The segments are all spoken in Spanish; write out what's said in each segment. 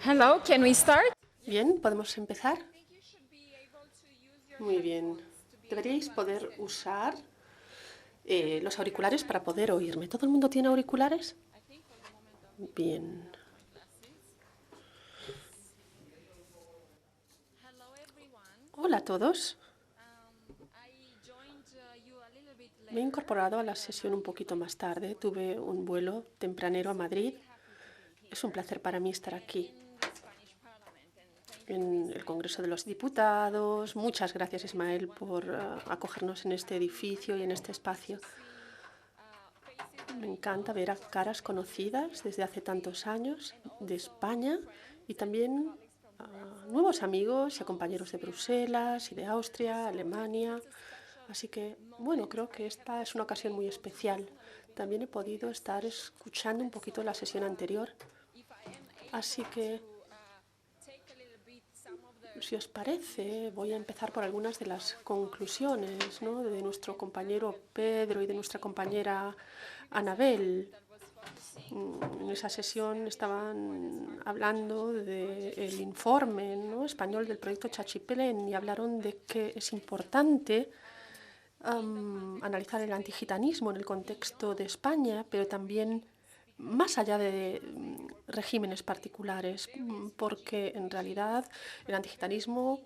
Hello, can we start? Bien, ¿podemos empezar? Muy bien. Deberíais poder usar los auriculares para poder oírme. ¿Todo el mundo tiene auriculares? Bien. Hola a todos. Me he incorporado a la sesión un poquito más tarde. Tuve un vuelo tempranero a Madrid. Es un placer para mí estar aquí en el Congreso de los Diputados. Muchas gracias, Ismael, por acogernos en este edificio y en este espacio. Me encanta ver a caras conocidas desde hace tantos años de España y también a nuevos amigos y a compañeros de Bruselas y de Austria, Alemania. Así que, bueno, creo que esta es una ocasión muy especial. También he podido estar escuchando un poquito la sesión anterior. Así que, si os parece, voy a empezar por algunas de las conclusiones, ¿no?, de nuestro compañero Pedro y de nuestra compañera Anabel. En esa sesión estaban hablando del informe, ¿no?, español del proyecto Chachipelén y hablaron de que es importante analizar el antigitanismo en el contexto de España, pero también más allá de regímenes particulares, porque en realidad el antigitanismo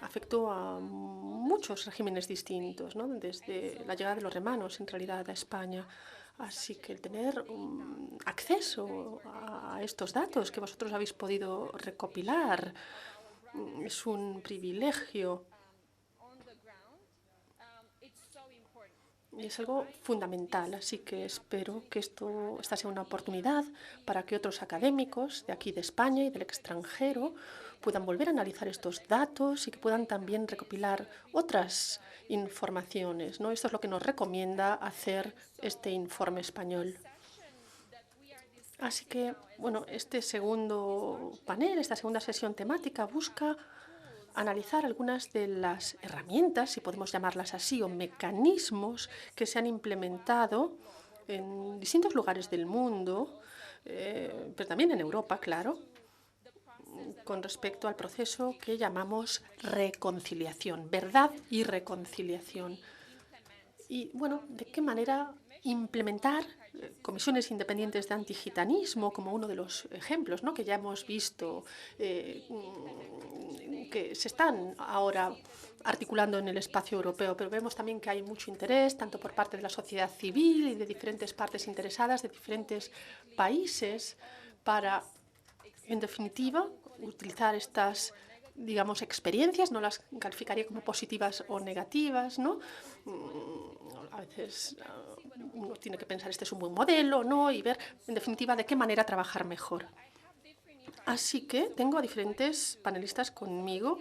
afectó a muchos regímenes distintos, ¿no?, desde la llegada de los romanos en realidad a España. Así que el tener acceso a estos datos que vosotros habéis podido recopilar es un privilegio. Y es algo fundamental, así que espero que esta sea una oportunidad para que otros académicos de aquí de España y del extranjero puedan volver a analizar estos datos y que puedan también recopilar otras informaciones, ¿no? Esto es lo que nos recomienda hacer este informe español. Así que, bueno, este segundo panel, esta segunda sesión temática busca analizar algunas de las herramientas, si podemos llamarlas así, o mecanismos que se han implementado en distintos lugares del mundo, pero también en Europa, claro, con respecto al proceso que llamamos reconciliación, verdad y reconciliación. Y, bueno, de qué manera implementar comisiones independientes de antigitanismo como uno de los ejemplos, ¿no?, que ya hemos visto que se están ahora articulando en el espacio europeo, pero vemos también que hay mucho interés tanto por parte de la sociedad civil y de diferentes partes interesadas de diferentes países para, en definitiva, utilizar estas, digamos, experiencias. No las calificaría como positivas o negativas, ¿no? A veces uno tiene que pensar este es un buen modelo, ¿no?, y ver, en definitiva, de qué manera trabajar mejor. Así que tengo a diferentes panelistas conmigo.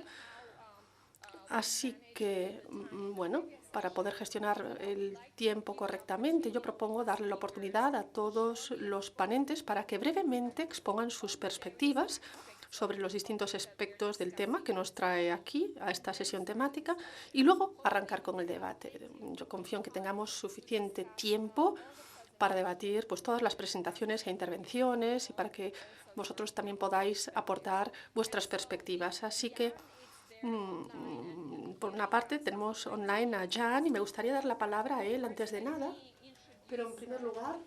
Así que, bueno, para poder gestionar el tiempo correctamente, yo propongo darle la oportunidad a todos los ponentes para que brevemente expongan sus perspectivas sobre los distintos aspectos del tema que nos trae aquí a esta sesión temática y luego arrancar con el debate. Yo confío en que tengamos suficiente tiempo para debatir pues todas las presentaciones e intervenciones y para que vosotros también podáis aportar vuestras perspectivas. Así que, por una parte, tenemos online a Jan y me gustaría dar la palabra a él antes de nada. Pero en primer lugar,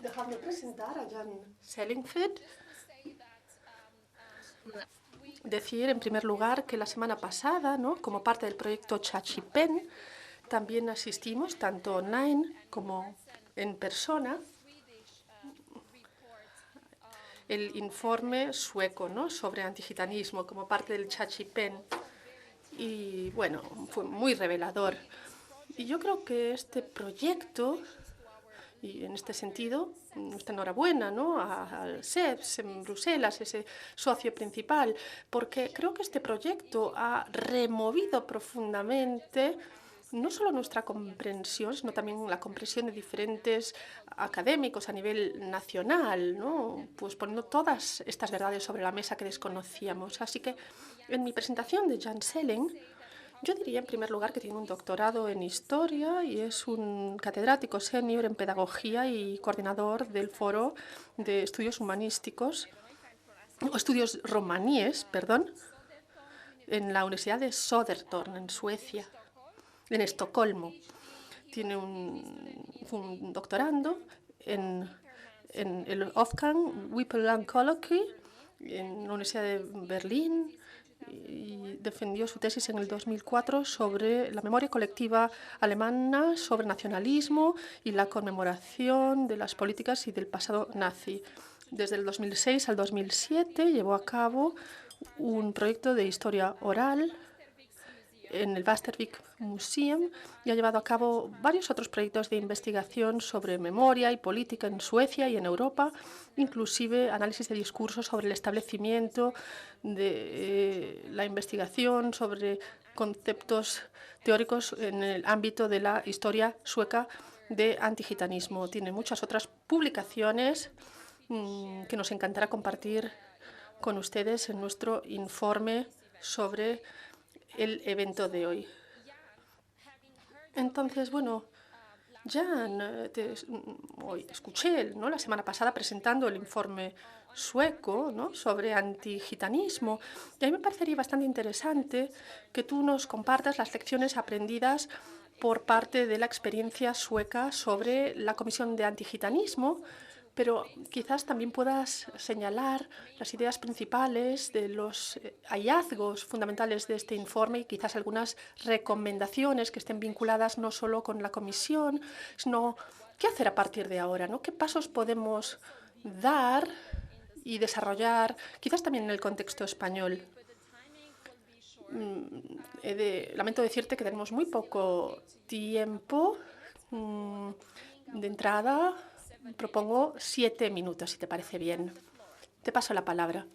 dejadme presentar a Jan Sellingfeld. Decir, en primer lugar, que la semana pasada, ¿no?, como parte del proyecto Chachipen, también asistimos, tanto online como en persona, el informe sueco, ¿no?, sobre antigitanismo como parte del Chachipen. Y bueno, fue muy revelador. Y yo creo que este proyecto, y en este sentido, nuestra enhorabuena, ¿no?, al SEPS en Bruselas, ese socio principal, porque creo que este proyecto ha removido profundamente no solo nuestra comprensión, sino también la comprensión de diferentes académicos a nivel nacional, ¿no?, pues poniendo todas estas verdades sobre la mesa que desconocíamos. Así que en mi presentación de Jan Selling, yo diría, en primer lugar, que tiene un doctorado en Historia y es un catedrático senior en Pedagogía y coordinador del Foro de Estudios Humanísticos. estudios romaníes, perdón, en la Universidad de Södertörn, en Suecia, en Estocolmo. Tiene un doctorando en el Wolfgang Wippeland Colloquy en la Universidad de Berlín y defendió su tesis en el 2004 sobre la memoria colectiva alemana, sobre nacionalismo y la conmemoración de las políticas y del pasado nazi. Desde el 2006 al 2007 llevó a cabo un proyecto de historia oral en el Wastervik Museum y ha llevado a cabo varios otros proyectos de investigación sobre memoria y política en Suecia y en Europa, inclusive análisis de discursos sobre el establecimiento de la investigación sobre conceptos teóricos en el ámbito de la historia sueca de antigitanismo. Tiene muchas otras publicaciones que nos encantará compartir con ustedes en nuestro informe sobre el evento de hoy. Entonces, bueno, Jan, hoy escuché la semana pasada presentando el informe sueco, ¿no?, sobre antigitanismo, y a mí me parecería bastante interesante que tú nos compartas las lecciones aprendidas por parte de la experiencia sueca sobre la Comisión de Antigitanismo, pero quizás también puedas señalar las ideas principales de los hallazgos fundamentales de este informe y quizás algunas recomendaciones que estén vinculadas no solo con la comisión, sino qué hacer a partir de ahora, ¿no? ¿Qué pasos podemos dar y desarrollar, quizás también en el contexto español? Lamento decirte que tenemos muy poco tiempo. De entrada, propongo 7 minutos, si te parece bien. Te paso la palabra.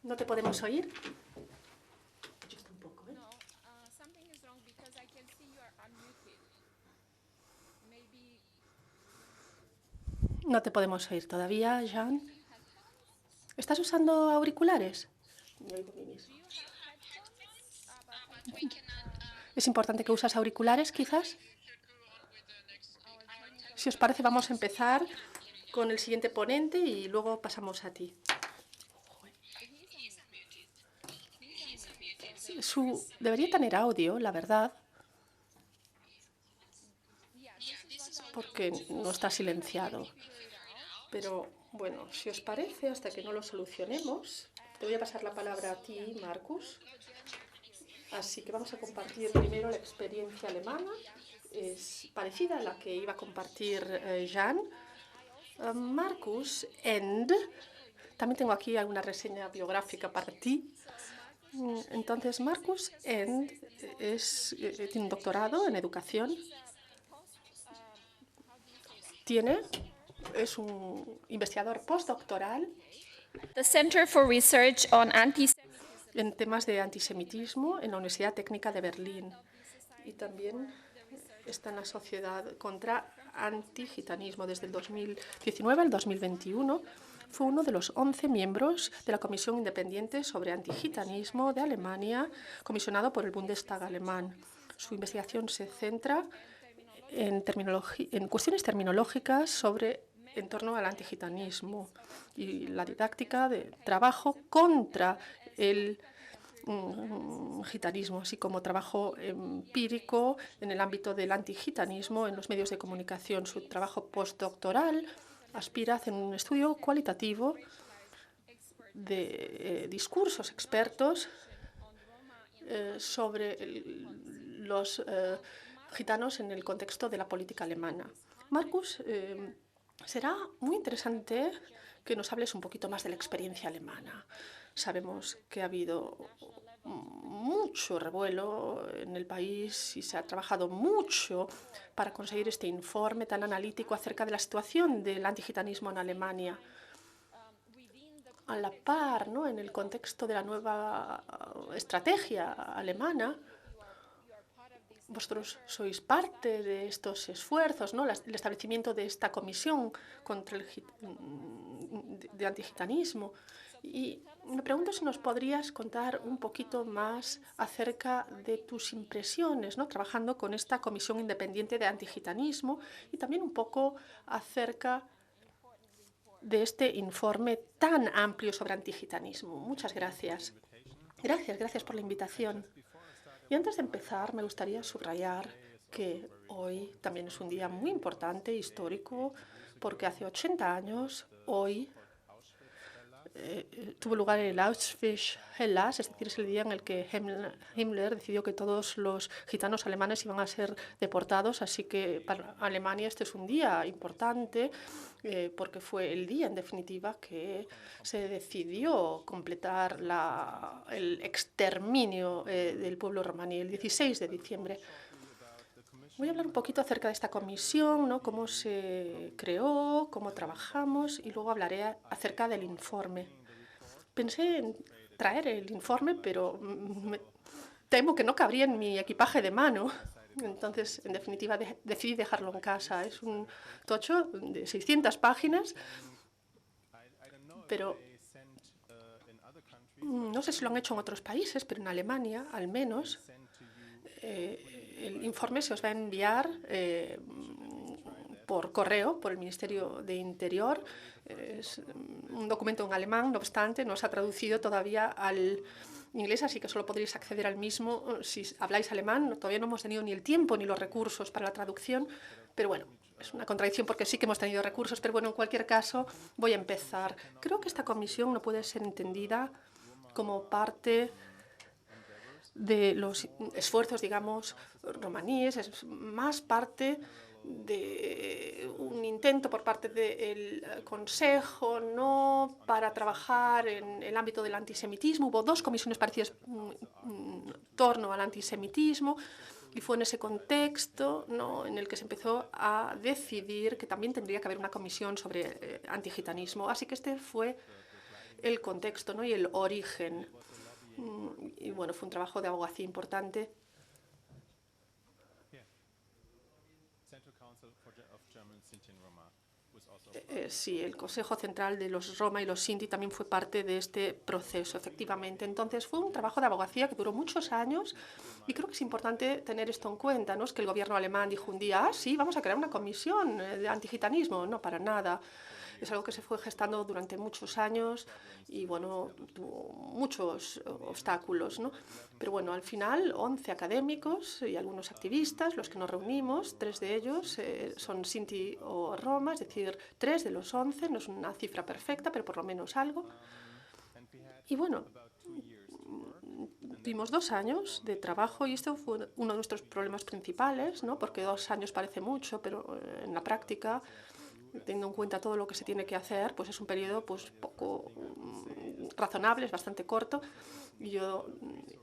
¿No te podemos oír? No te podemos oír todavía, Jan. ¿Estás usando auriculares? Es importante que usas auriculares, quizás. Si os parece, vamos a empezar con el siguiente ponente y luego pasamos a ti. Debería tener audio, la verdad, porque no está silenciado. Pero bueno, si os parece, hasta que no lo solucionemos, te voy a pasar la palabra a ti, Marcus. Así que vamos a compartir primero la experiencia alemana. Es parecida a la que iba a compartir Jan. Marcus End. También tengo aquí alguna reseña biográfica para ti. Entonces, Marcus End tiene un doctorado en educación. Es un investigador postdoctoral The Center for Research on en temas de antisemitismo en la Universidad Técnica de Berlín. Y también está en la Sociedad contra Antigitanismo desde el 2019 al 2021. Fue uno de los 11 miembros de la Comisión Independiente sobre Antigitanismo de Alemania, comisionado por el Bundestag alemán. Su investigación se centra en cuestiones terminológicas en torno al antigitanismo y la didáctica de trabajo contra el gitanismo, así como trabajo empírico en el ámbito del antigitanismo en los medios de comunicación. Su trabajo postdoctoral aspira a hacer un estudio cualitativo de discursos expertos sobre los gitanos en el contexto de la política alemana. Marcus, será muy interesante que nos hables un poquito más de la experiencia alemana. Sabemos que ha habido mucho revuelo en el país y se ha trabajado mucho para conseguir este informe tan analítico acerca de la situación del antigitanismo en Alemania. A la par, ¿no?, en el contexto de la nueva estrategia alemana, vosotros sois parte de estos esfuerzos, ¿no?, el establecimiento de esta comisión contra de antigitanismo. Y me pregunto si nos podrías contar un poquito más acerca de tus impresiones, ¿no? Trabajando con esta Comisión Independiente de Antigitanismo y también un poco acerca de este informe tan amplio sobre antigitanismo. Muchas gracias. Gracias por la invitación. Y antes de empezar, me gustaría subrayar que hoy también es un día muy importante, histórico, porque hace 80 años, hoy, tuvo lugar el Auschwitz-Hellas, es decir, es el día en el que Himmler decidió que todos los gitanos alemanes iban a ser deportados, así que para Alemania este es un día importante porque fue el día, en definitiva, que se decidió completar el exterminio del pueblo romaní, el 16 de diciembre. Voy a hablar un poquito acerca de esta comisión, ¿no? Cómo se creó, cómo trabajamos y luego hablaré acerca del informe. Pensé en traer el informe, pero temo que no cabría en mi equipaje de mano. Entonces, en definitiva, decidí dejarlo en casa. Es un tocho de 600 páginas, pero no sé si lo han hecho en otros países, pero en Alemania, al menos, el informe se os va a enviar por correo, por el Ministerio de Interior. Es un documento en alemán, no obstante, no se ha traducido todavía al inglés, así que solo podréis acceder al mismo si habláis alemán. Todavía no hemos tenido ni el tiempo ni los recursos para la traducción, pero bueno, es una contradicción porque sí que hemos tenido recursos, pero bueno, en cualquier caso voy a empezar. Creo que esta comisión no puede ser entendida como parte de los esfuerzos, digamos, romaníes, es más parte de un intento por parte del Consejo, ¿no?, para trabajar en el ámbito del antisemitismo. Hubo dos comisiones parecidas en torno al antisemitismo y fue en ese contexto, ¿no?, en el que se empezó a decidir que también tendría que haber una comisión sobre antigitanismo. Así que este fue el contexto, ¿no?, y el origen. Y bueno, fue un trabajo de abogacía importante. Sí, el Consejo Central de los Roma y los Sinti también fue parte de este proceso, efectivamente. Entonces, fue un trabajo de abogacía que duró muchos años y creo que es importante tener esto en cuenta, ¿no? Es que el gobierno alemán dijo un día, sí, vamos a crear una comisión de antigitanismo. No, para nada. Es algo que se fue gestando durante muchos años y, bueno, tuvo muchos obstáculos, ¿no? Pero, bueno, al final, 11 académicos y algunos activistas, los que nos reunimos, 3 de ellos son Sinti o Roma, es decir, 3 de los 11, no es una cifra perfecta, pero por lo menos algo. Y, bueno, tuvimos 2 años de trabajo y esto fue uno de nuestros problemas principales, ¿no? Porque 2 años parece mucho, pero en la práctica, teniendo en cuenta todo lo que se tiene que hacer, pues es un periodo pues poco razonable, es bastante corto. Y yo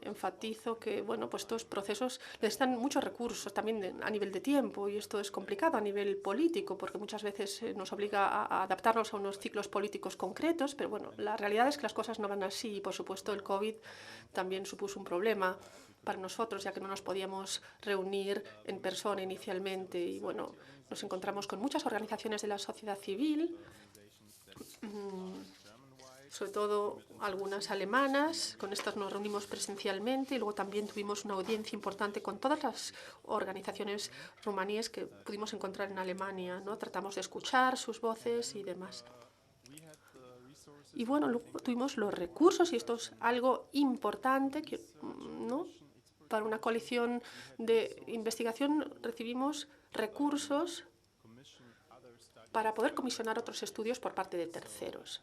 enfatizo que, bueno, pues estos procesos necesitan muchos recursos también a nivel de tiempo y esto es complicado a nivel político porque muchas veces nos obliga a adaptarnos a unos ciclos políticos concretos, pero bueno, la realidad es que las cosas no van así y por supuesto el COVID también supuso un problema para nosotros, ya que no nos podíamos reunir en persona inicialmente y bueno, nos encontramos con muchas organizaciones de la sociedad civil, sobre todo algunas alemanas. Con estas nos reunimos presencialmente y luego también tuvimos una audiencia importante con todas las organizaciones rumaníes que pudimos encontrar en Alemania, ¿no? Tratamos de escuchar sus voces y demás. Y bueno, luego tuvimos los recursos y esto es algo importante, ¿no? Para una coalición de investigación recibimos recursos para poder comisionar otros estudios por parte de terceros.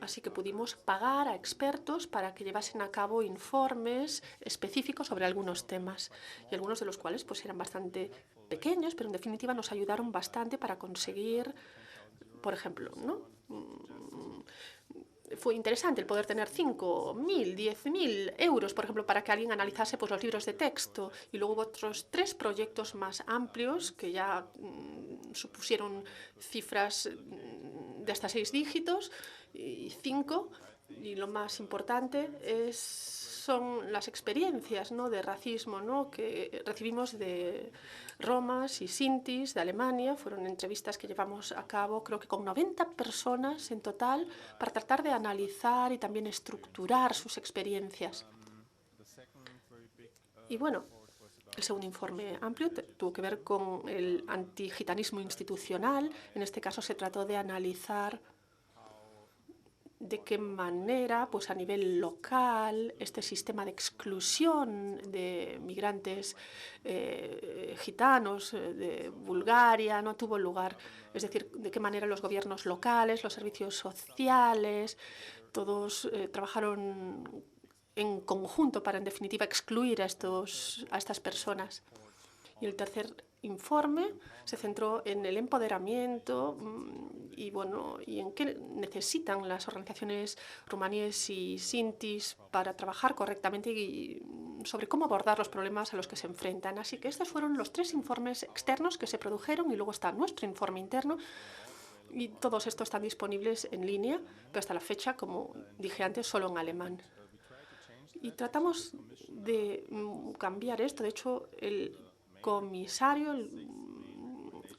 Así que pudimos pagar a expertos para que llevasen a cabo informes específicos sobre algunos temas, y algunos de los cuales pues eran bastante pequeños, pero en definitiva nos ayudaron bastante para conseguir, por ejemplo, ¿no? Fue interesante el poder tener 5.000, 10.000 euros, por ejemplo, para que alguien analizase pues, los libros de texto. Y luego hubo otros 3 proyectos más amplios que ya supusieron cifras de hasta 6 dígitos y 5. Y lo más importante es son las experiencias, ¿no?, de racismo, ¿no?, que recibimos de romas y sintis de Alemania. Fueron entrevistas que llevamos a cabo, creo que con 90 personas en total, para tratar de analizar y también estructurar sus experiencias. Y bueno, el segundo informe amplio tuvo que ver con el antigitanismo institucional. En este caso se trató de analizar de qué manera, pues a nivel local, este sistema de exclusión de migrantes gitanos de Bulgaria no tuvo lugar. Es decir, de qué manera los gobiernos locales, los servicios sociales, todos trabajaron en conjunto para, en definitiva, excluir a estas personas. Y el tercer informe se centró en el empoderamiento y, bueno, y en qué necesitan las organizaciones rumaníes y sintis para trabajar correctamente y sobre cómo abordar los problemas a los que se enfrentan. Así que estos fueron los 3 informes externos que se produjeron y luego está nuestro informe interno. Y todos estos están disponibles en línea, pero hasta la fecha, como dije antes, solo en alemán. Y tratamos de cambiar esto. De hecho, el comisario,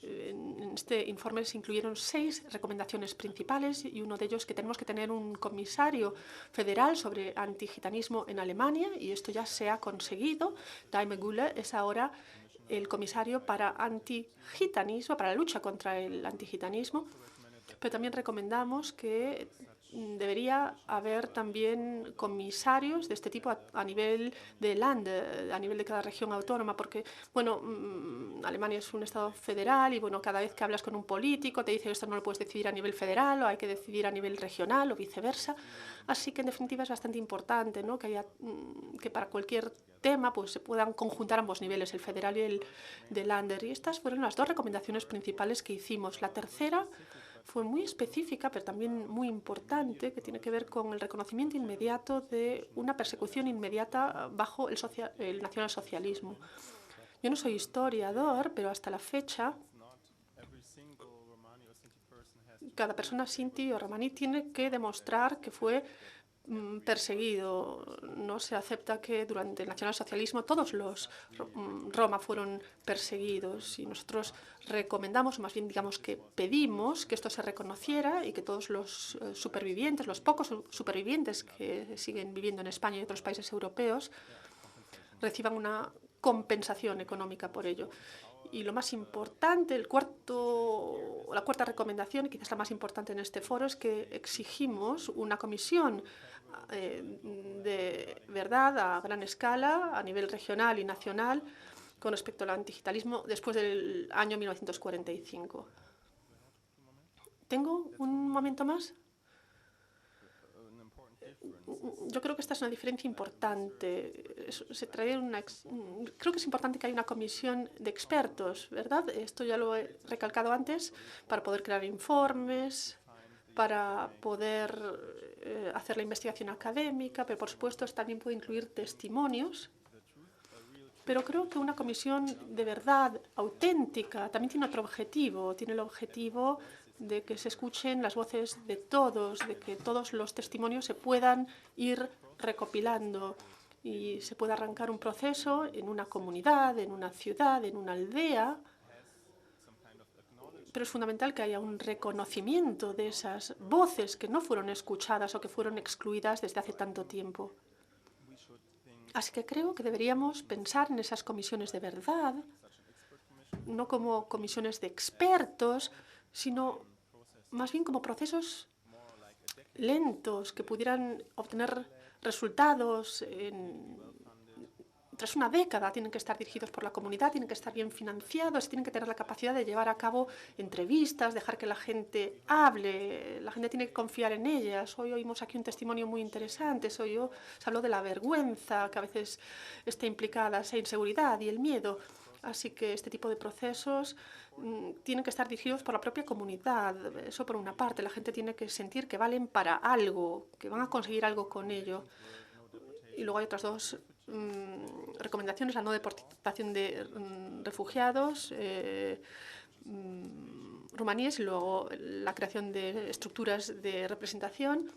en este informe se incluyeron 6 recomendaciones principales y uno de ellos que tenemos que tener un comisario federal sobre antigitanismo en Alemania, y esto ya se ha conseguido. Daimler Gülle es ahora el comisario para antigitanismo, para la lucha contra el antigitanismo. Pero también recomendamos que debería haber también comisarios de este tipo a nivel de land, a nivel de cada región autónoma, porque, bueno, Alemania es un estado federal y, bueno, cada vez que hablas con un político te dice que esto no lo puedes decidir a nivel federal o hay que decidir a nivel regional o viceversa. Así que, en definitiva, es bastante importante, ¿no?, que para cualquier tema pues se puedan conjuntar ambos niveles, el federal y el de Länder. Y estas fueron las 2 recomendaciones principales que hicimos. La tercera fue muy específica, pero también muy importante, que tiene que ver con el reconocimiento inmediato de una persecución inmediata bajo el nacionalsocialismo. Yo no soy historiador, pero hasta la fecha cada persona sinti o romaní tiene que demostrar que fue perseguido. No se acepta que durante el nacionalsocialismo todos los Roma fueron perseguidos, y nosotros recomendamos, o más bien digamos que pedimos, que esto se reconociera y que todos los supervivientes, los pocos supervivientes que siguen viviendo en España y otros países europeos, reciban una compensación económica por ello. Y lo más importante, la cuarta recomendación, y quizás la más importante en este foro, es que exigimos una comisión de verdad a gran escala, a nivel regional y nacional, con respecto al antigitalismo después del año 1945. ¿Tengo un momento más? Yo creo que esta es una diferencia importante. Creo que es importante que haya una comisión de expertos, ¿verdad? Esto ya lo he recalcado antes, para poder crear informes, para poder hacer la investigación académica, pero por supuesto también puede incluir testimonios. Pero creo que una comisión de verdad auténtica también tiene otro objetivo. Tiene el objetivo de que se escuchen las voces de todos, de que todos los testimonios se puedan ir recopilando y se pueda arrancar un proceso en una comunidad, en una ciudad, en una aldea. Pero es fundamental que haya un reconocimiento de esas voces que no fueron escuchadas o que fueron excluidas desde hace tanto tiempo. Así que creo que deberíamos pensar en esas comisiones de verdad, no como comisiones de expertos, sino más bien como procesos lentos que pudieran obtener resultados tras una década. Tienen que estar dirigidos por la comunidad, tienen que estar bien financiados, tienen que tener la capacidad de llevar a cabo entrevistas, dejar que la gente hable, la gente tiene que confiar en ellas. Hoy oímos aquí un testimonio muy interesante, se habló de la vergüenza que a veces está implicada, esa inseguridad y el miedo. Así que este tipo de procesos tienen que estar dirigidos por la propia comunidad. Eso por una parte, la gente tiene que sentir que valen para algo, que van a conseguir algo con ello. Y luego hay otras 2 recomendaciones: la no deportación de refugiados rumaníes, y luego la creación de estructuras de representación.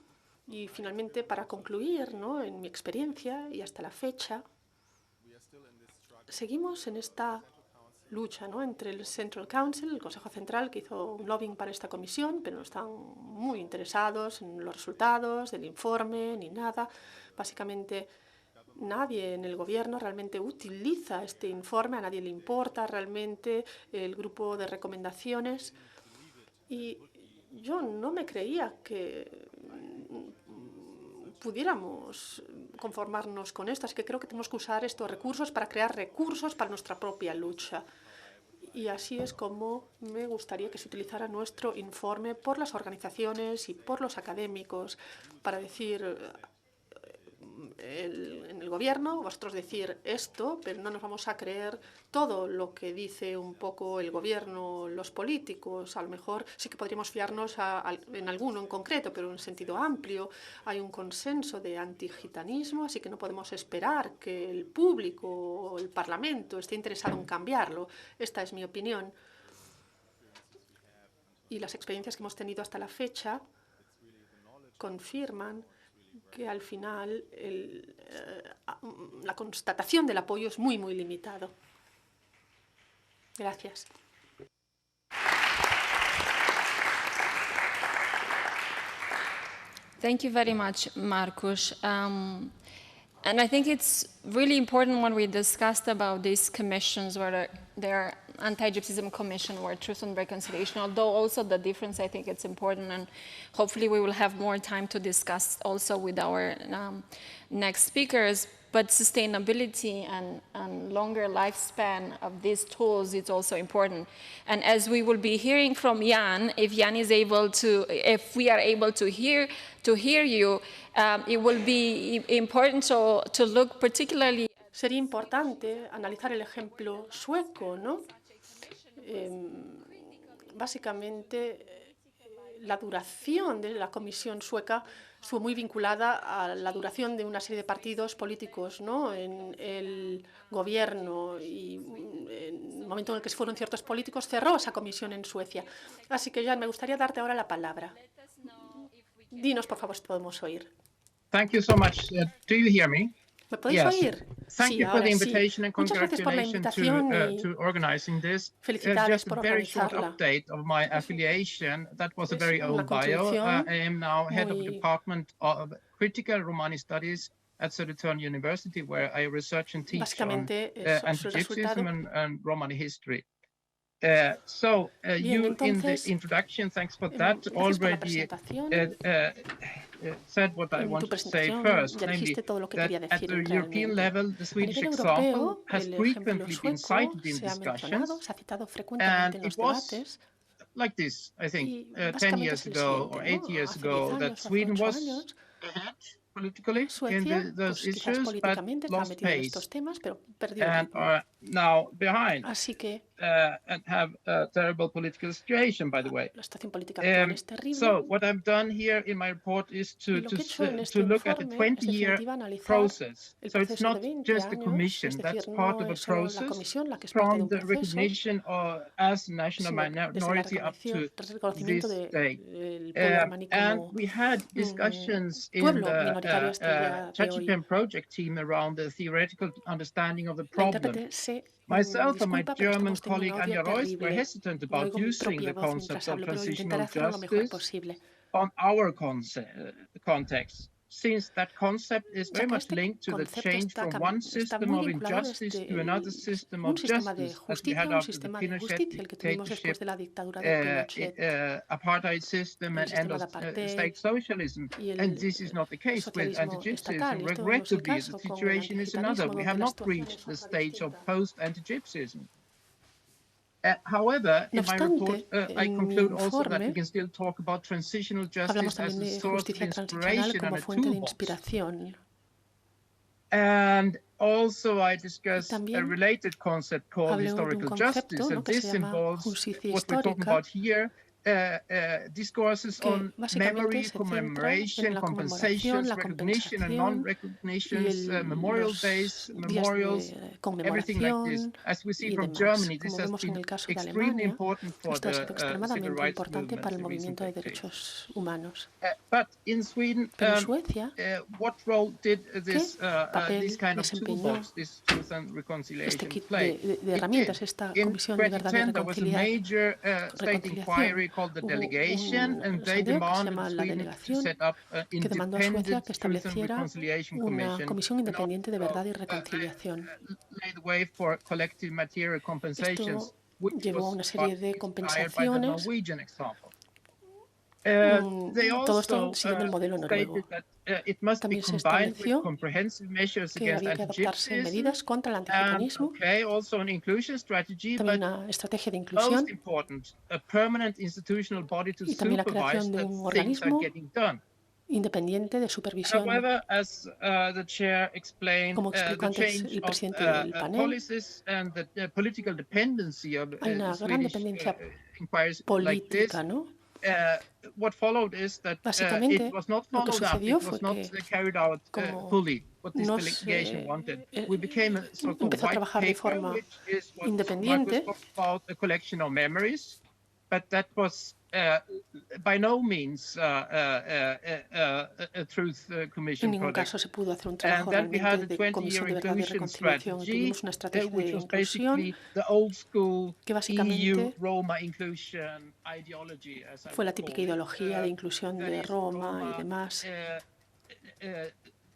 Y finalmente, para concluir, ¿no?, en mi experiencia y hasta la fecha, seguimos en esta lucha, ¿no?, entre el Central Council, el Consejo Central, que hizo un lobbying para esta comisión, pero no están muy interesados en los resultados del informe ni nada. Básicamente, nadie en el gobierno realmente utiliza este informe, a nadie le importa realmente el grupo de recomendaciones. Y yo no me creía que pudiéramos conformarnos con esto, así que creo que tenemos que usar estos recursos para crear recursos para nuestra propia lucha. Y así es como me gustaría que se utilizara nuestro informe por las organizaciones y por los académicos para decir en el gobierno, vosotros decir esto, pero no nos vamos a creer todo lo que dice un poco el gobierno, los políticos. A lo mejor sí que podríamos fiarnos en alguno en concreto, pero en sentido amplio. Hay un consenso de antigitanismo, así que no podemos esperar que el público o el Parlamento esté interesado en cambiarlo. Esta es mi opinión. Y las experiencias que hemos tenido hasta la fecha confirman que al final la constatación del apoyo es muy, muy limitado. Gracias. Thank you very much, Markus. And I think it's really important when we discussed about these commissions, whether they're anti-Gypsyism commission or truth and reconciliation, although also the difference, I think it's important, and hopefully we will have more time to discuss also with our next speakers. But sustainability and longer lifespan of these tools is also important. And as we will be hearing from Jan, if we are able to hear you, it will be important to look particularly. Sería importante analizar el ejemplo sueco, ¿no? Básicamente, la duración de la comisión sueca estuvo muy vinculada a la duración de una serie de partidos políticos, ¿no?, en el gobierno, y en el momento en el que se fueron ciertos políticos cerró esa comisión en Suecia. Así que, Jan, me gustaría darte ahora la palabra. Dinos, por favor, si podemos oír. Thank you so much. Do you hear me? ¿Me podéis oír? Thank Sí, you for ahora the sí. invitation and Muchas gracias por la congratulations invitación to organizing this. felicidades Just por a very short organizarla. update of my affiliation. That was a very una old bio. contribución I am now head of the muy- Department of Critical Romani Studies at Södertörn University, where I research and teach on Básicamente, eso es el resultado. anti-Gypsyism and Romani history. Bien, You in the entonces, introduction, thanks for that, gracias por la already presentación. said what I En tu wanted to say presentación first, ya namely dijiste todo lo que that quería at decir the European realmente. level, the A Swedish nivel example europeo, has el ejemplo frequently been sueco cited in se ha discussions, mencionado, se ha citado frecuentemente and en it los was debates. like this, I think, Y 10 básicamente years es el ago or siguiente, 8 ¿no? years Hace 10 ago, that años, hace Sweden 8 was años, ahead politically in Suecia, those pues quizás issues, but políticamente estaba lost metida en pace estos temas, pero perdió el and ritmo. are now behind Así que and have a terrible political situation, by the way. la situación política actual es So terrible. what I've done here in my report is Y lo que he hecho en este to look at the informe es, 20-year definitiva, analizar process. el So it's proceso de not 20 just the años, commission, es that's decir, part no of a es solo la process comisión la que es parte de from un the proceso, recognition as national sino desde la minority up to reconocimiento this day. del pueblo romaní And como we had discussions in pueblo the minoritario hasta el día de hoy. ChatGPT project team around the theoretical understanding of the La problem. intérprete se Myself and my disculpa, pero German estamos teniendo colleague un audio Anja Royce were terrible. hesitant No about oigo mi using propia the voz concept mientras of hablo, pero transitional intentaré hacerlo lo mejor justice posible. on our context, since that concept is Ya very que much este linked to the concepto change from one está system muy of vinculado injustice desde to another system un of sistema de justice, as we justicia had a un after the sistema de Pinochet justicia, el que tuvimos después dictatorship, de la dictadura de Pinochet, apartheid system, el and end sistema of de apartheid state socialism. y And this is not the el case with socialismo estatal. anti-Gypsyism. Y esto no es el Regrettably, the caso con el situation is another. antigitanismo, We donde have la not situación reached es the otra stage of distinta. post-anti-Gypsyism. However, No in my report, obstante, I en mi conclude also that we informe can still talk about transitional hablamos justice as también a de source of justicia transicional inspiration como and a fuente de toolbox. inspiración. And also I Y discuss a también related concept called hablé de un historical concepto, justice, ¿no?, and que se this llama involves justicia what we're talking histórica, about here, discourses que on básicamente memory, se centra en commemoration, la conmemoración, compensations, la recognition and compensación y non-recognitions, memorial days, los días memorials, de everything like this. conmemoración As we see y from demás. Germany, this Como has vemos en been el caso de extremely Alemania, important for esto ha sido the civil extremadamente rights importante para movements el in recent movimiento de decades. derechos humanos. But in Sweden, Pero en Suecia, what role did ¿qué this papel kind of desempeñó toolbox, this Truth and este Reconciliation, kit play? de It herramientas, did. esta In Comisión de Verdad y 2010, there was a major state Reconciliación? inquiry called the Hubo Delegation, and un they sondeo que se demanded llama la Sweden to delegación, set up an que demandó a Suecia independent que Truth and estableciera Reconciliation una Commission, comisión and independiente de also verdad y reconciliación. laid the way for collective material compensations, Esto which llevó a was una serie de inspired by the compensaciones, Norwegian example. They todo esto also siguiendo el modelo stated noruego. that it must be También se combined with estableció comprehensive measures que against había que adoptarse anti-Gypsyism, medidas contra el and antigitanismo, also an inclusion strategy, también but una estrategia de most inclusión important, a permanent institutional body to y también la supervise creación de that un things are organismo getting done. independiente de supervisión. However, as the chair explained, Como explicó the antes change el of presidente del panel, policies and the political dependency of hay una gran Swedish dependencia inquiries like política, this, ¿no? what followed is that Básicamente, it was not lo que followed up, sucedió it was fue not que carried out como fully, what this no delegation se wanted. We became a sort of empezó a white trabajar de paper, forma which is what Marcus independiente, talked about, a collection of memories, but that was by no means a truth en commission ningún project. caso se pudo hacer un And trabajo then we had realmente the de 20-year comisión de verdad y inclusion reconciliación. strategy, Tuvimos una estrategia de which was inclusión basically the old school que EU básicamente Roma inclusion ideology, as I fue la would típica call it. ideología de inclusión That de is Roma y Roma demás.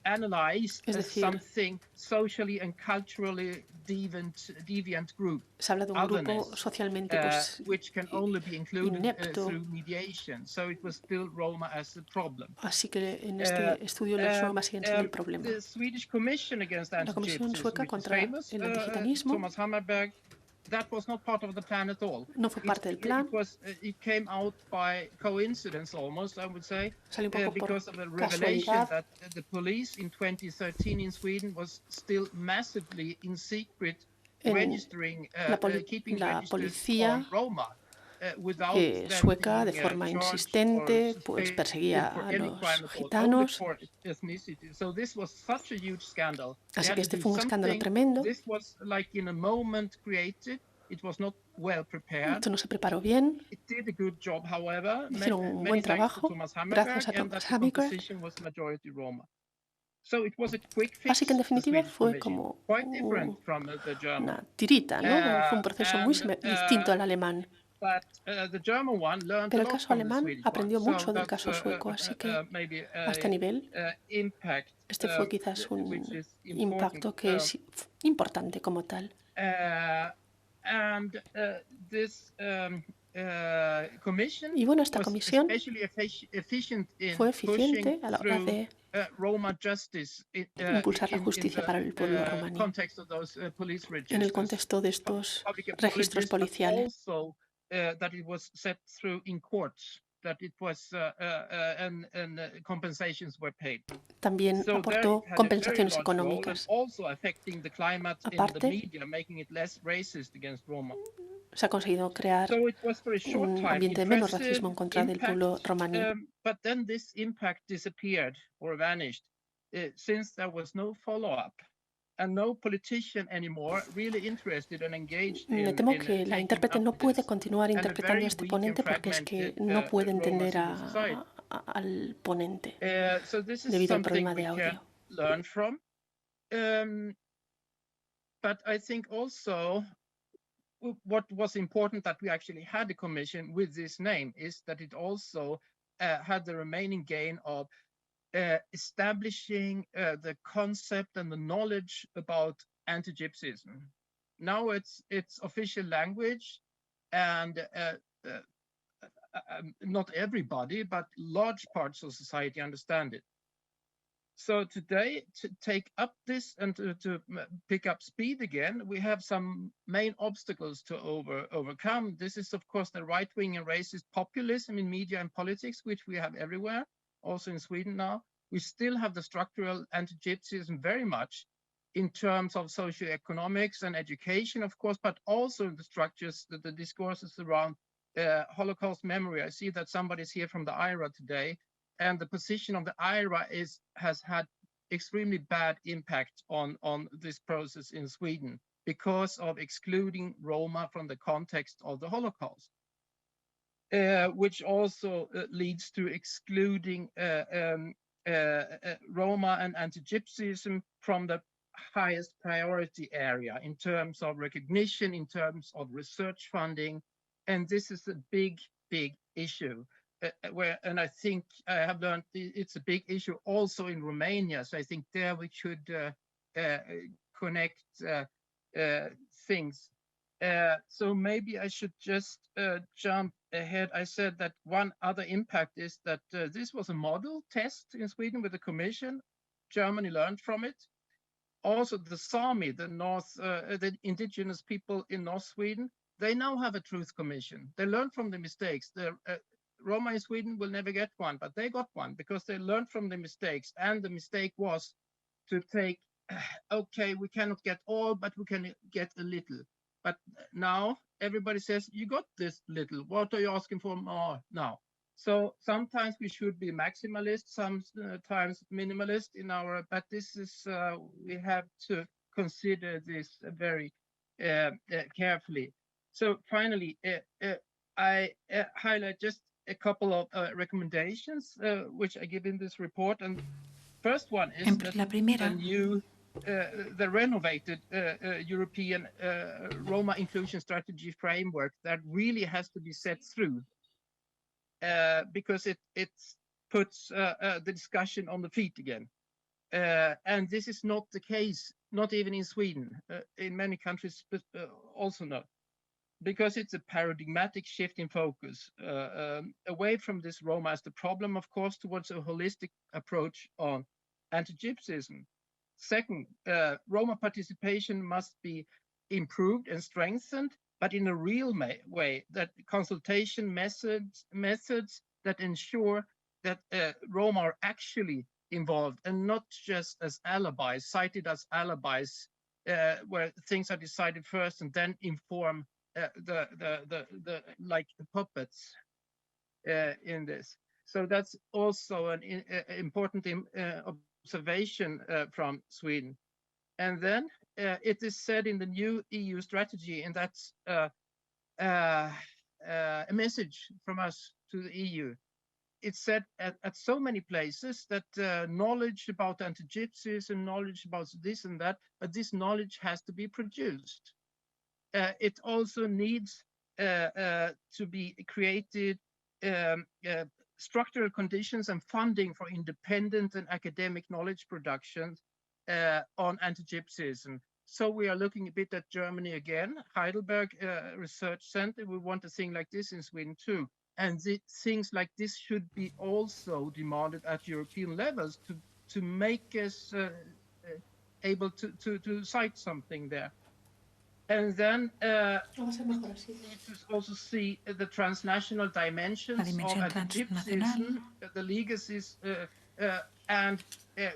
analyzed Es as decir, something socially and culturally deviant group, se habla de un grupo otherness, socialmente pues, which can only be included inepto. through mediation. So it was still Roma as a problem. Así que en este estudio los Roma siguen siendo el problema. The Swedish Commission against La Comisión Anti-Gypsyism, Sueca which is contra famous, el antigitanismo Thomas Hammarberg, that was not part of the plan at all. no fue parte del plan. It came out by coincidence almost, I would say, Salió un poco por because of a revelation casualidad. that the police in 2013 in Sweden was still massively in secret registering, keeping la registers policía on Roma. Sueca de forma insistente pues perseguía a los gitanos. Así que este fue un escándalo tremendo. Esto no se preparó bien. Hicieron un buen trabajo gracias a Thomas Hammarberg. Así que en definitiva fue como una tirita, ¿no? Fue un proceso muy distinto al alemán. Pero el caso alemán aprendió mucho del caso sueco, así que a este nivel, este fue quizás un impacto que es importante como tal. Y bueno, esta comisión fue eficiente a la hora de impulsar la justicia para el pueblo romaní en el contexto de estos registros policiales. That it was set through in courts, that it was and compensations were paid. También aportó compensaciones económicas. Aparte, se ha conseguido crear un ambiente de menos racismo en contra del pueblo romaní. But then this impact disappeared or vanished since there was no follow-up. Me temo que la intérprete no puede continuar interpretando a este ponente porque es que no puede entender al ponente debido al problema de audio. But I think also what was important that we actually had a commission with this name is that it also had the remaining gain of establishing the concept and the knowledge about anti-Gypsyism. Now it's official language, and not everybody, but large parts of society understand it. So today, to take up this and to pick up speed again, we have some main obstacles to overcome. This is, of course, the right-wing and racist populism in media and politics, which we have everywhere. Also in Sweden now, we still have the structural anti-Gypsyism very much in terms of socioeconomics and education, of course, but also in the structures, the discourses around Holocaust memory. I see that somebody's here from the IRA today, and the position of the IRA has had extremely bad impact on this process in Sweden because of excluding Roma from the context of the Holocaust, which also leads to excluding Roma and anti-Gypsyism from the highest priority area in terms of recognition, in terms of research funding. And this is a big, big issue. And I think I have learned it's a big issue also in Romania. So I think there we should connect things. So maybe I should just jump ahead. I said that one other impact is that this was a model test in Sweden with the Commission. Germany learned from it. Also, the Sami, the indigenous people in North Sweden, they now have a truth commission. They learned from the mistakes. The Roma in Sweden will never get one, but they got one because they learned from the mistakes. And the mistake was to take, okay, we cannot get all, but we can get a little. But now everybody says, you got this little. What are you asking for more now? So sometimes we should be maximalist, sometimes minimalist in our, but this is, we have to consider this very carefully. So finally, I highlight just a couple of recommendations which I give in this report. And first one is the renovated European Roma inclusion strategy framework that really has to be set through. Because it puts the discussion on the feet again. And this is not the case, not even in Sweden, in many countries also not, because it's a paradigmatic shift in focus away from this Roma as the problem, of course, towards a holistic approach on anti-Gypsyism. Second, Roma participation must be improved and strengthened, but in a real way, that consultation methods that ensure that Roma are actually involved and not just as alibis, cited as alibis, where things are decided first and then inform the like the puppets in this. So that's also an important observation from Sweden. And then it is said in the new EU strategy, and that's a message from us to the EU. It's said at so many places that knowledge about anti-Gypsies and knowledge about this and that, but this knowledge has to be produced. It also needs to be created structural conditions and funding for independent and academic knowledge production on anti-Gypsyism. So we are looking a bit at Germany again, Heidelberg Research Center. We want a thing like this in Sweden too. And things like this should be also demanded at European levels to make us able to cite something there. And then we need to also see the transnational dimensions of anti-Gypsyism, the legacies, and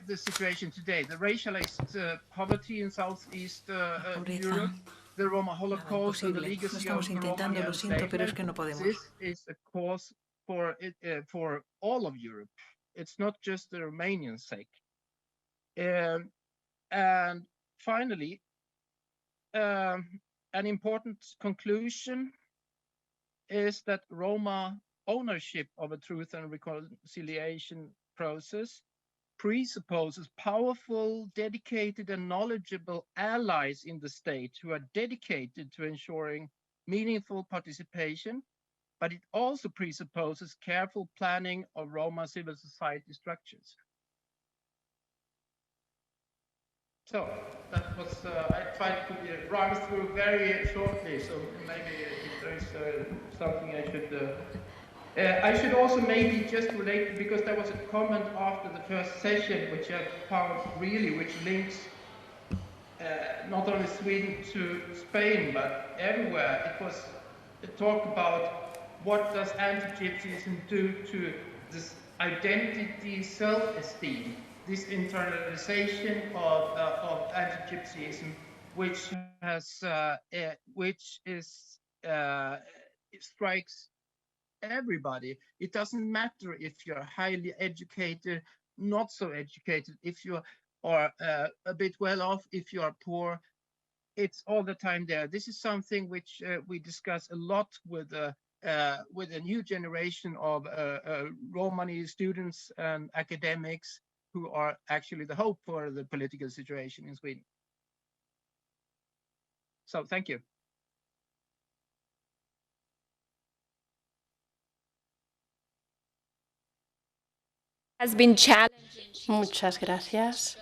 the situation today, the racialized poverty in Southeast Europe, the Roma Holocaust, and the legacy of Roma enslavement. This is a cause for all of Europe. It's not just the Romanian sake. And finally, an important conclusion is that Roma ownership of a truth and reconciliation process presupposes powerful, dedicated, and knowledgeable allies in the state who are dedicated to ensuring meaningful participation, but it also presupposes careful planning of Roma civil society structures. So that was, I tried to run through very shortly, so maybe if there's something I should also maybe just relate, because there was a comment after the first session, which I found really, which links not only Sweden to Spain, but everywhere. It was a talk about what does anti-Gypsyism do to this identity, self-esteem, this internalization of anti-Gypsyism, which has, which is, it strikes everybody. It doesn't matter if you're highly educated, not so educated, if you are a bit well off, if you are poor. It's all the time there. This is something which we discuss a lot with a new generation of Romani students and academics who are actually the hope for the political situation in Sweden. So thank you. Has been challenging. Muchas gracias.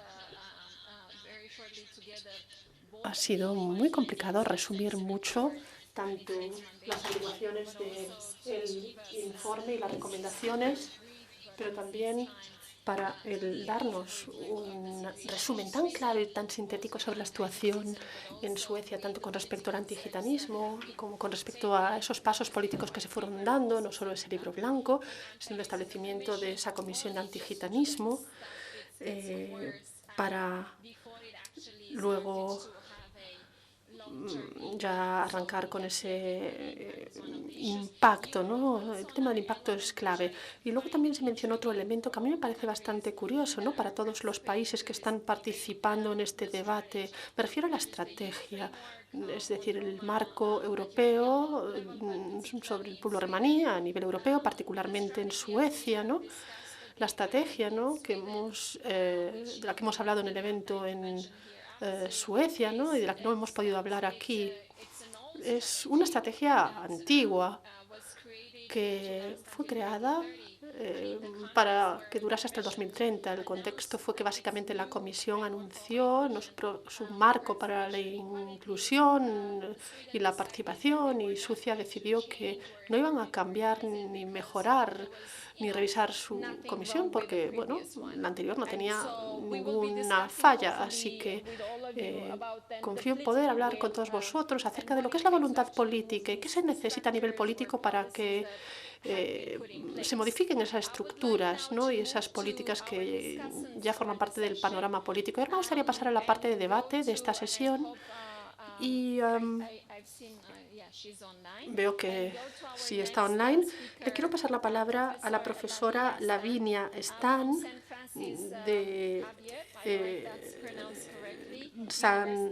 Ha sido muy complicado resumir mucho tanto las averiguaciones del informe y las recomendaciones, pero también para darnos un resumen tan claro y tan sintético sobre la situación en Suecia, tanto con respecto al antigitanismo como con respecto a esos pasos políticos que se fueron dando, no solo ese libro blanco, sino el establecimiento de esa comisión de antigitanismo para luego ya arrancar con ese impacto, ¿no? El tema del impacto es clave. Y luego también se mencionó otro elemento que a mí me parece bastante curioso, ¿no? Para todos los países que están participando en este debate. Me refiero a la estrategia, es decir, el marco europeo sobre el pueblo romaní a nivel europeo, particularmente en Suecia, ¿no? La estrategia, ¿no? De la que hemos hablado en el evento en Suecia, ¿no? Y de la que no hemos podido hablar aquí, es una estrategia antigua que fue creada para que durase hasta el 2030. El contexto fue que básicamente la Comisión anunció su marco para la inclusión y la participación, y Suecia decidió que no iban a cambiar ni mejorar ni revisar su comisión porque, bueno, la anterior no tenía ninguna falla. Así que confío en poder hablar con todos vosotros acerca de lo que es la voluntad política y qué se necesita a nivel político para que se modifiquen esas estructuras, ¿no? Y esas políticas que ya forman parte del panorama político. Y ahora me gustaría pasar a la parte de debate de esta sesión. Y veo que sí está online. Le quiero pasar la palabra a la profesora Lavinia Stan de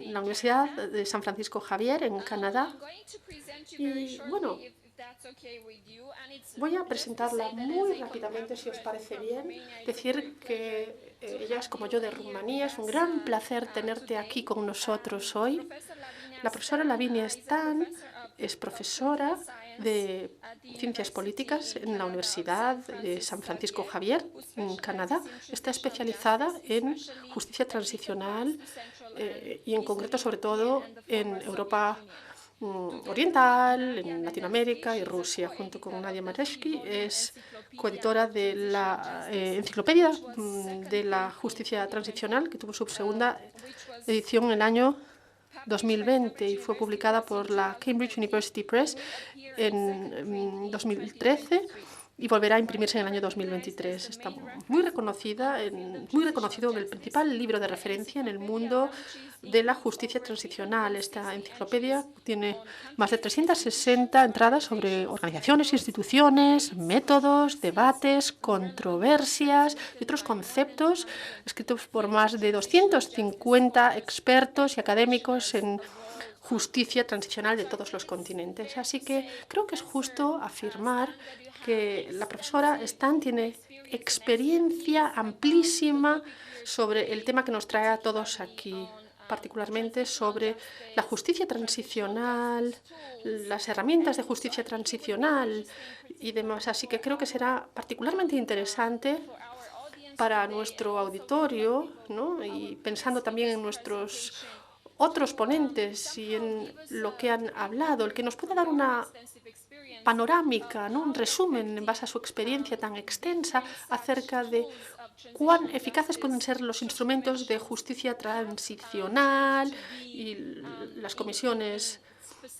la Universidad de San Francisco Javier en Canadá. Y bueno, voy a presentarla muy rápidamente, si os parece bien. Decir que ella es como yo de Rumanía. Es un gran placer tenerte aquí con nosotros hoy. La profesora Lavinia Stan es profesora de Ciencias Políticas en la Universidad de San Francisco Javier, en Canadá. Está especializada en justicia transicional y en concreto, sobre todo, en Europa Oriental, en Latinoamérica y Rusia. Junto con Nadia Mareshki es coeditora de la Enciclopedia de la Justicia Transicional, que tuvo su segunda edición en el año 2020 y fue publicada por la Cambridge University Press en 2013 y volverá a imprimirse en el año 2023. Está muy reconocido en el principal libro de referencia en el mundo de la justicia transicional. Esta enciclopedia tiene más de 360 entradas sobre organizaciones, instituciones, métodos, debates, controversias y otros conceptos escritos por más de 250 expertos y académicos en justicia transicional de todos los continentes. Así que creo que es justo afirmar que la profesora Stan tiene experiencia amplísima sobre el tema que nos trae a todos aquí, particularmente sobre la justicia transicional, las herramientas de justicia transicional y demás. Así que creo que será particularmente interesante para nuestro auditorio, ¿no? Y pensando también en nuestros otros ponentes y en lo que han hablado, el que nos pueda dar una panorámica, ¿no? Un resumen en base a su experiencia tan extensa acerca de cuán eficaces pueden ser los instrumentos de justicia transicional y las comisiones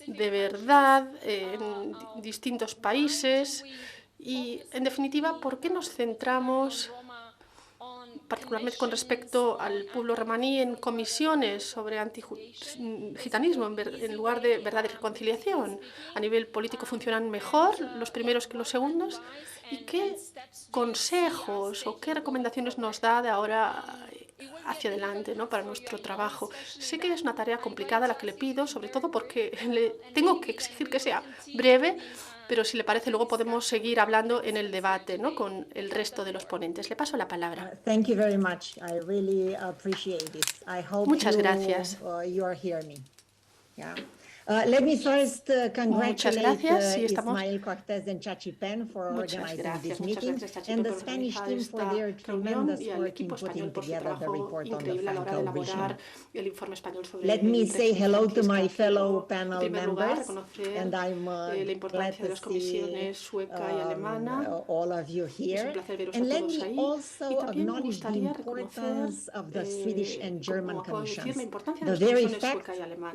de verdad en distintos países y, en definitiva, por qué nos centramos particularmente con respecto al pueblo romaní, en comisiones sobre antigitanismo en lugar de verdad y reconciliación. A nivel político funcionan mejor los primeros que los segundos. ¿Y qué consejos o qué recomendaciones nos da de ahora hacia adelante, ¿no?, para nuestro trabajo? Sé que es una tarea complicada la que le pido, sobre todo porque le tengo que exigir que sea breve, pero si le parece luego podemos seguir hablando en el debate, ¿no?, con el resto de los ponentes. Le paso la palabra. Thank you very much. I really appreciate this. I hope Muchas gracias. You are hearing me. Yeah. Let me first congratulate Ismael Cortés and Chachi Pen for organizing this meeting and the Spanish team for their tremendous work in putting together the report on the Frankel vision. Let me say hello to my fellow panel members, and I'm glad to see all of you here. And let me also acknowledge the importance of the Swedish and German commissions. The very fact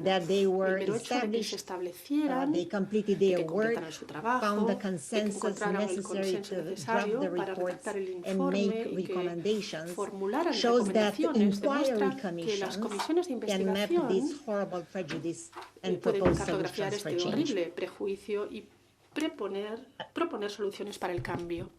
that they were established, they completed their work, found the consensus necessary to draft the report and make recommendations, shows that inquiry commissions can map this horrible prejudice and propose solutions for change. Proponer soluciones para el cambio.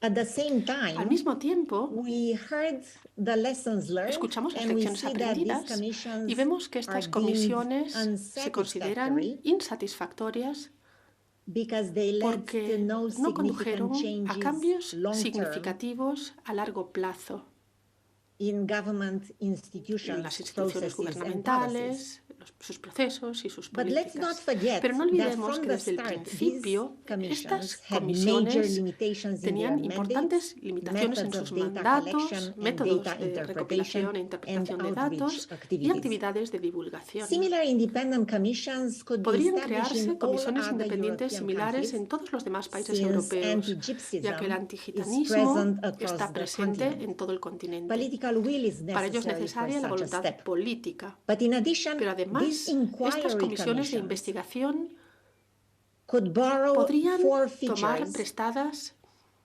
At the same time, al mismo tiempo, we heard the lessons learned, escuchamos las and we lecciones see that aprendidas these commissions y vemos que estas are comisiones deemed se consideran insatisfactorias because they led porque to no no significant condujeron a changes cambios long-term significativos a largo plazo in government en institutions, las instituciones processes, and policies. gubernamentales, sus procesos y sus But let's not políticas. forget Pero no that olvidemos from que the desde el start, principio these commissions estas had major comisiones limitations in their tenían importantes mandates, limitaciones en methods sus of data mandatos, collection and métodos data de recopilación e interpretación and de datos outreach y activities. actividades de divulgación. Similar independent commissions could be Podrían established in crearse all comisiones other independientes European similares countries, en todos los demás países since europeos, anti-Gypsyism ya que el is antigitanismo present across está the presente continent. en todo el continente. Political will is Para ello es necessary for necesaria la such a voluntad step. política. But in addition, Pero además, these inquiry estas comisiones de commissions investigación could borrow podrían four tomar features prestadas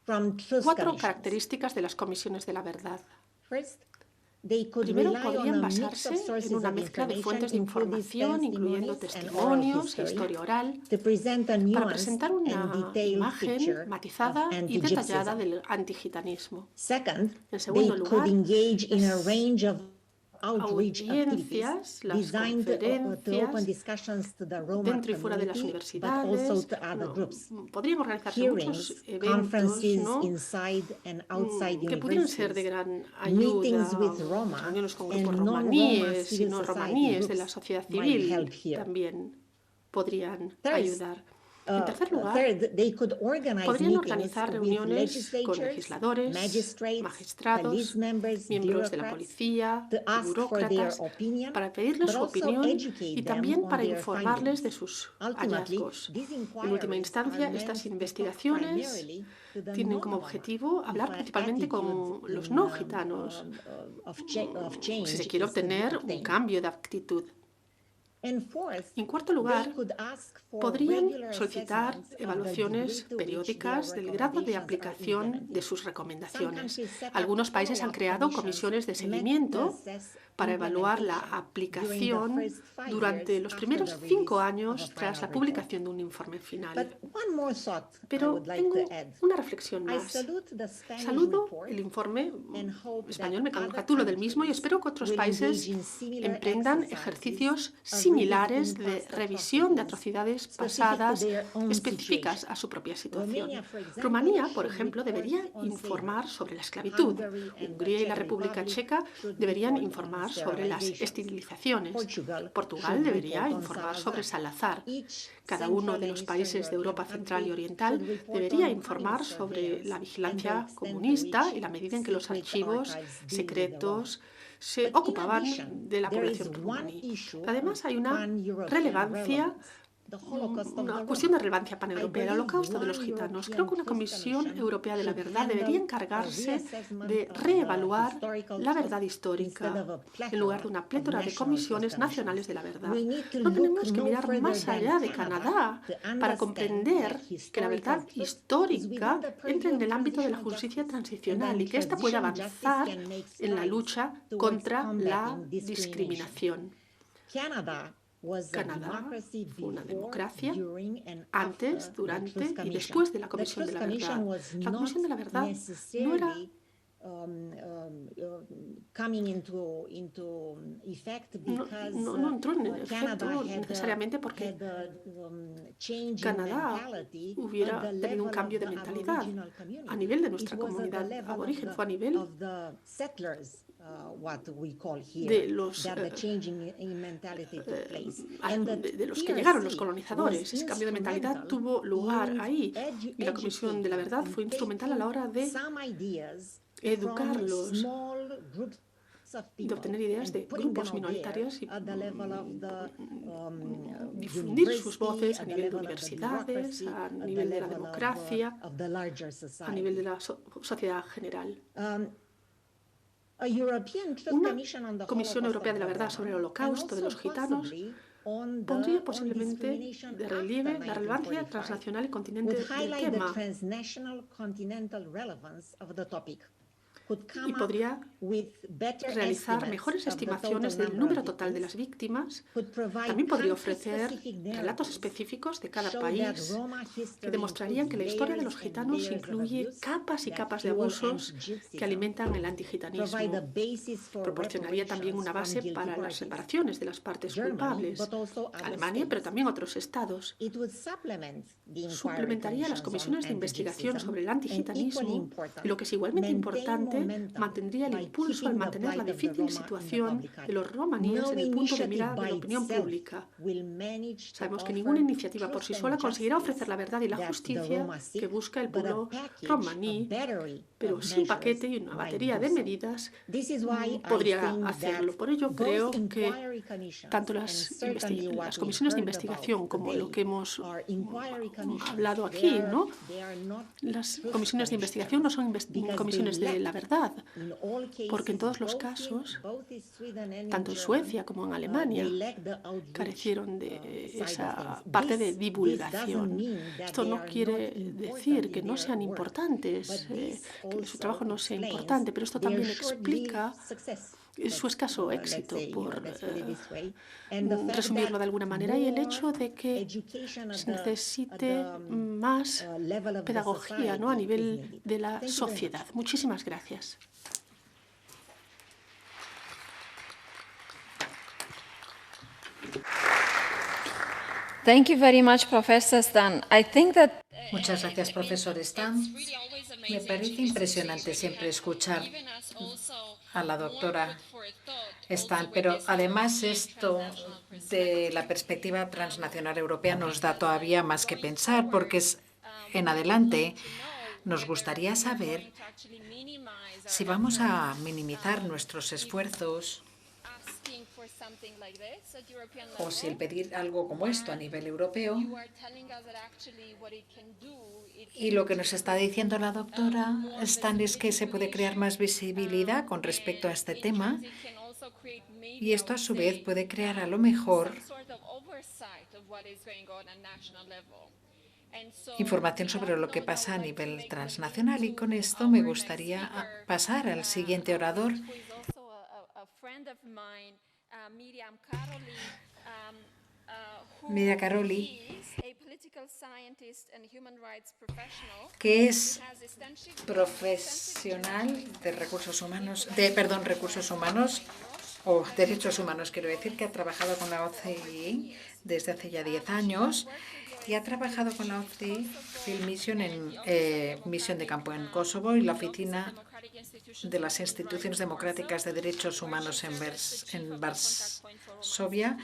from truth 4 commissions. características de las comisiones de la verdad. First, they could Primero, rely on podrían a mix basarse of sources en una of mezcla de fuentes de including información, incluyendo testimonies and oral testimonios e history, historia oral, to present a para nuanced presentar and una detailed imagen picture matizada of y detallada anti-Gypsyism. del antigitanismo. Second, En they segundo could lugar, engage in a las range of outreach audiencias, activities las designed to open conferencias, discussions to the Roma dentro y fuera de las community, but also universidades. to other groups. Podrían organizarse Hearings, muchos eventos, conferences ¿no?, inside and outside que pudieran ser de universities, gran ayuda, meetings with Roma reuniones con and grupos non-Roma romaníes y civil no society romaníes de la groups sociedad might civil help here. también podrían Third, ayudar. En tercer lugar, third, they could organize podrían meetings organizar with reuniones con legislatures, legisladores, magistrates, magistrados, police members, miembros de la bureaucrats, policía, to ask for their burócratas, opinion, para pedirles but su also opinión educate y them también on para their informarles findings. de sus Ultimately, hallazgos. these En última inquiries instancia, are estas meant to talk investigaciones primarily to the tienen como non-Roma, objetivo hablar if principalmente con attitude los in, no gitanos, of change si se quiere is to be obtener un obtained. cambio de actitud. And fourth, En cuarto lugar, they could ask for podrían regular solicitar assessments of the evaluaciones degree to which periódicas their del grado de recommendations are aplicación implemented. de sus Some recomendaciones. countries set up Algunos países han follow-up creado commissions comisiones de meant to seguimiento assess para evaluar la implementation aplicación during the first 5 durante years los after primeros the 5 release años of a tras la final publicación de un informe final. But one more thought I Pero would like tengo to add. una reflexión I más. salute the Spanish Saludo report el informe and hope español, that me other congratulo del mismo y countries espero que otros will países engage in similar emprendan exercises ejercicios of similares revisiting de past revisión de atrocities atrocidades specific to pasadas their own específicas situation. a su propia situación. Romania, for example, Rumanía, por should ejemplo, report debería on informar slavery. sobre la esclavitud. Hungary and the Hungría y la Czech República Republic Checa should deberían report on informar sobre las sterilizations. esterilizaciones. Portugal Portugal should debería report on informar Salazar. sobre Salazar. Each Cada uno Central de and los Eastern países de European Europa Central y country Oriental should report debería on informar communist sobre surveillance la and the vigilancia extent to comunista which y la medida en que los secret archivos archives deal with the secretos Roma. se But in ocupaban addition, de la there is población one romaní. issue Además, hay una pan-European relevancia relevance una cuestión de relevancia paneuropea, el holocausto de los gitanos. Creo que una Comisión Europea de la Verdad debería encargarse de reevaluar la verdad histórica en lugar de una plétora de comisiones nacionales de la verdad. No tenemos que mirar más allá de Canadá para comprender que la verdad histórica entra en el ámbito de la justicia transicional y que ésta puede avanzar en la lucha contra la discriminación. Canadá fue una democracia antes, durante y después de la Comisión de la Verdad. La Comisión de la Verdad no era no entró en efecto necesariamente porque Canadá hubiera tenido un cambio de mentalidad a nivel de nuestra comunidad aborigen, fue a nivel de los que llegaron, los colonizadores. Ese cambio de mentalidad tuvo lugar ahí y la Comisión de la Verdad fue instrumental a la hora de educarlos, de obtener ideas de grupos minoritarios y difundir sus voces a nivel de universidades, a nivel de la democracia, a nivel de la sociedad general. Una Comisión Europea de la Verdad sobre el Holocausto de los gitanos pondría posiblemente de relieve la relevancia transnacional y continental del tema y podría realizar mejores estimaciones del número total de las víctimas. También podría ofrecer relatos específicos de cada país que demostrarían que la historia de los gitanos incluye capas y capas de abusos que alimentan el antigitanismo. Proporcionaría también una base para las reparaciones de las partes culpables. Alemania, pero también otros estados. Suplementaría las comisiones de investigación sobre el antigitanismo y, lo que es igualmente importante, mantendría el impulso al mantener la difícil situación de los romaníes en el punto de mira de la opinión pública. Sabemos que ninguna iniciativa por sí sola conseguirá ofrecer la verdad y la justicia que busca el pueblo romaní, pero sin paquete y una batería de medidas podría hacerlo. Por ello creo que tanto las comisiones de investigación como lo que hemos hablado aquí, ¿no? Las comisiones de investigación no son comisiones de la verdad, porque en todos los casos, tanto en Suecia como en Alemania, carecieron de esa parte de divulgación. Esto no quiere decir que no sean importantes, que su trabajo no sea importante, pero esto también explica su escaso éxito, por resumirlo de alguna manera, y el hecho de que se necesite más pedagogía, ¿no?, a nivel de la sociedad. Muchísimas gracias. Thank you very much, Professor Stan. I think that Muchas gracias, profesor Stan. Me parece impresionante siempre escuchar a la doctora Stan, pero además esto de la perspectiva transnacional europea nos da todavía más que pensar, porque en adelante nos gustaría saber si vamos a minimizar nuestros esfuerzos o si el pedir algo como esto a nivel europeo. Y lo que nos está diciendo la doctora Stan es que se puede crear más visibilidad con respecto a este tema, y esto a su vez puede crear a lo mejor información sobre lo que pasa a nivel transnacional. Y con esto me gustaría pasar al siguiente orador. Miriam Caroli, que es profesional de recursos humanos, o derechos humanos, quiero decir, que ha trabajado con la OCI desde hace ya 10 años y ha trabajado con la OCI Field Mission en misión de campo en Kosovo y la Oficina de las Instituciones Democráticas de Derechos Humanos en Varsovia,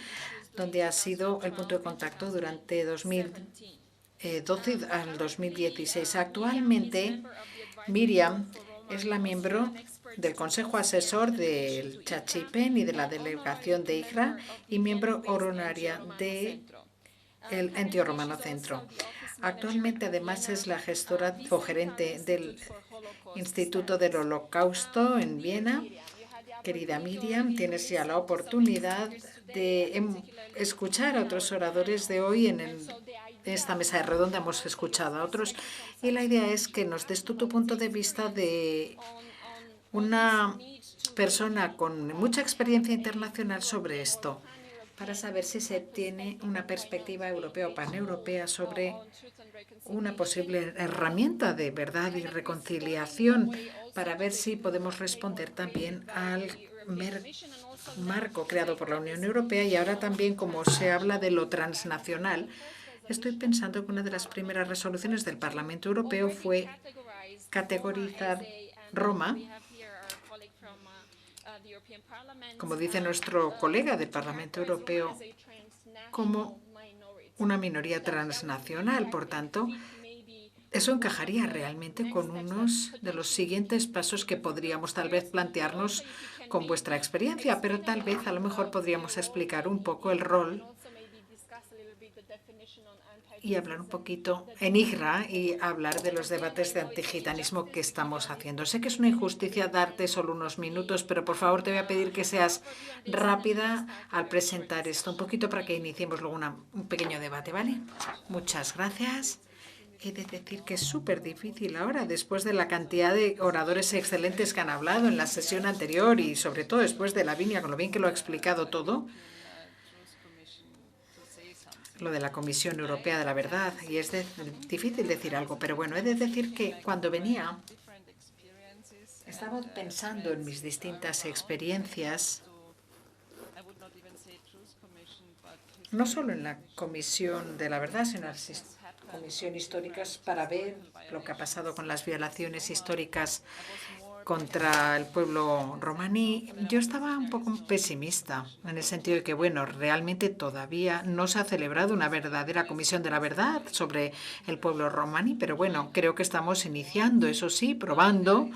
donde ha sido el punto de contacto durante 2012 al 2016. Actualmente, Miriam es la miembro del Consejo Asesor del Chachipen y de la Delegación de IHRA y miembro honoraria de el Entio Romano Centro. Actualmente, además, es la gestora o gerente del Instituto del Holocausto en Viena. Querida Miriam, tienes ya la oportunidad de escuchar a otros oradores de hoy en esta mesa de redonda. Hemos escuchado a otros y la idea es que nos des tu punto de vista de una persona con mucha experiencia internacional sobre esto, para saber si se tiene una perspectiva europea o paneuropea sobre una posible herramienta de verdad y reconciliación, para ver si podemos responder también al marco creado por la Unión Europea. Y ahora también, como se habla de lo transnacional, estoy pensando que una de las primeras resoluciones del Parlamento Europeo fue categorizar Roma, como dice nuestro colega del Parlamento Europeo, como una minoría transnacional. Por tanto, eso encajaría realmente con unos de los siguientes pasos que podríamos tal vez plantearnos con vuestra experiencia, pero tal vez a lo mejor podríamos explicar un poco el rol y hablar un poquito en IGRA y hablar de los debates de antigitanismo que estamos haciendo. Sé que es una injusticia darte solo unos minutos, pero por favor te voy a pedir que seas rápida al presentar esto, un poquito para que iniciemos luego un pequeño debate, ¿vale? Muchas gracias. He de decir que es súper difícil ahora, después de la cantidad de oradores excelentes que han hablado en la sesión anterior y sobre todo después de Lavinia, con lo bien que lo ha explicado todo, lo de la Comisión Europea de la Verdad, y es difícil decir algo, pero bueno, he de decir que cuando venía estaba pensando en mis distintas experiencias, no solo en la Comisión de la Verdad, sino en las comisiones históricas, para ver lo que ha pasado con las violaciones históricas contra el pueblo romaní. Yo estaba un poco pesimista, en el sentido de que, bueno, realmente todavía no se ha celebrado una verdadera comisión de la verdad sobre el pueblo romaní, pero bueno, creo que estamos iniciando, eso sí, probando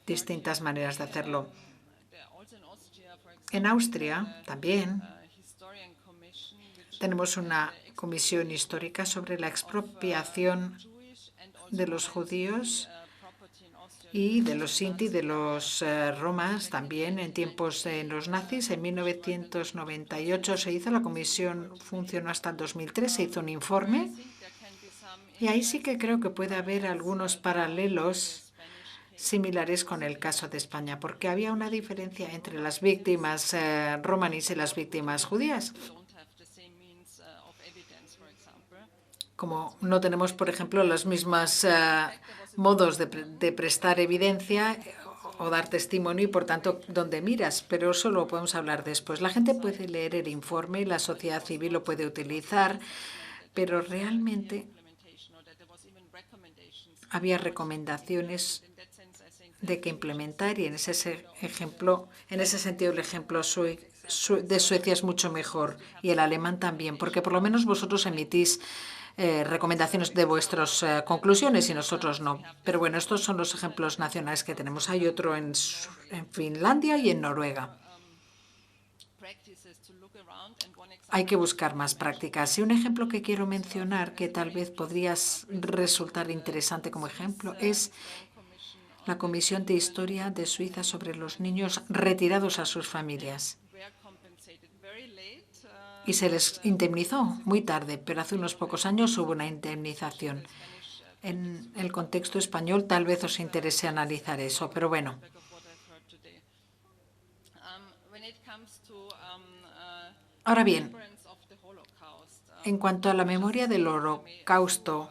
distintas maneras de hacerlo. En Austria también tenemos una comisión histórica sobre la expropiación de los judíos y de los sinti, de los romas, también en tiempos de los nazis. En 1998 se hizo, la comisión funcionó hasta el 2003, se hizo un informe y ahí sí que creo que puede haber algunos paralelos similares con el caso de España, porque había una diferencia entre las víctimas romaníes y las víctimas judías. Como no tenemos, por ejemplo, los mismos modos de prestar evidencia o dar testimonio y, por tanto, dónde miras, pero eso lo podemos hablar después. La gente puede leer el informe, la sociedad civil lo puede utilizar, pero realmente había recomendaciones de que implementar, y en ese sentido el ejemplo de Suecia es mucho mejor, y el alemán también, porque por lo menos vosotros emitís recomendaciones de vuestras conclusiones y nosotros no. Pero bueno, estos son los ejemplos nacionales que tenemos. Hay otro en Finlandia y en Noruega. Hay que buscar más prácticas. Y un ejemplo que quiero mencionar, que tal vez podría resultar interesante como ejemplo, es la Comisión de Historia de Suiza sobre los niños retirados a sus familias. Y se les indemnizó muy tarde, pero hace unos pocos años hubo una indemnización. En el contexto español tal vez os interese analizar eso, pero bueno. Ahora bien, en cuanto a la memoria del Holocausto,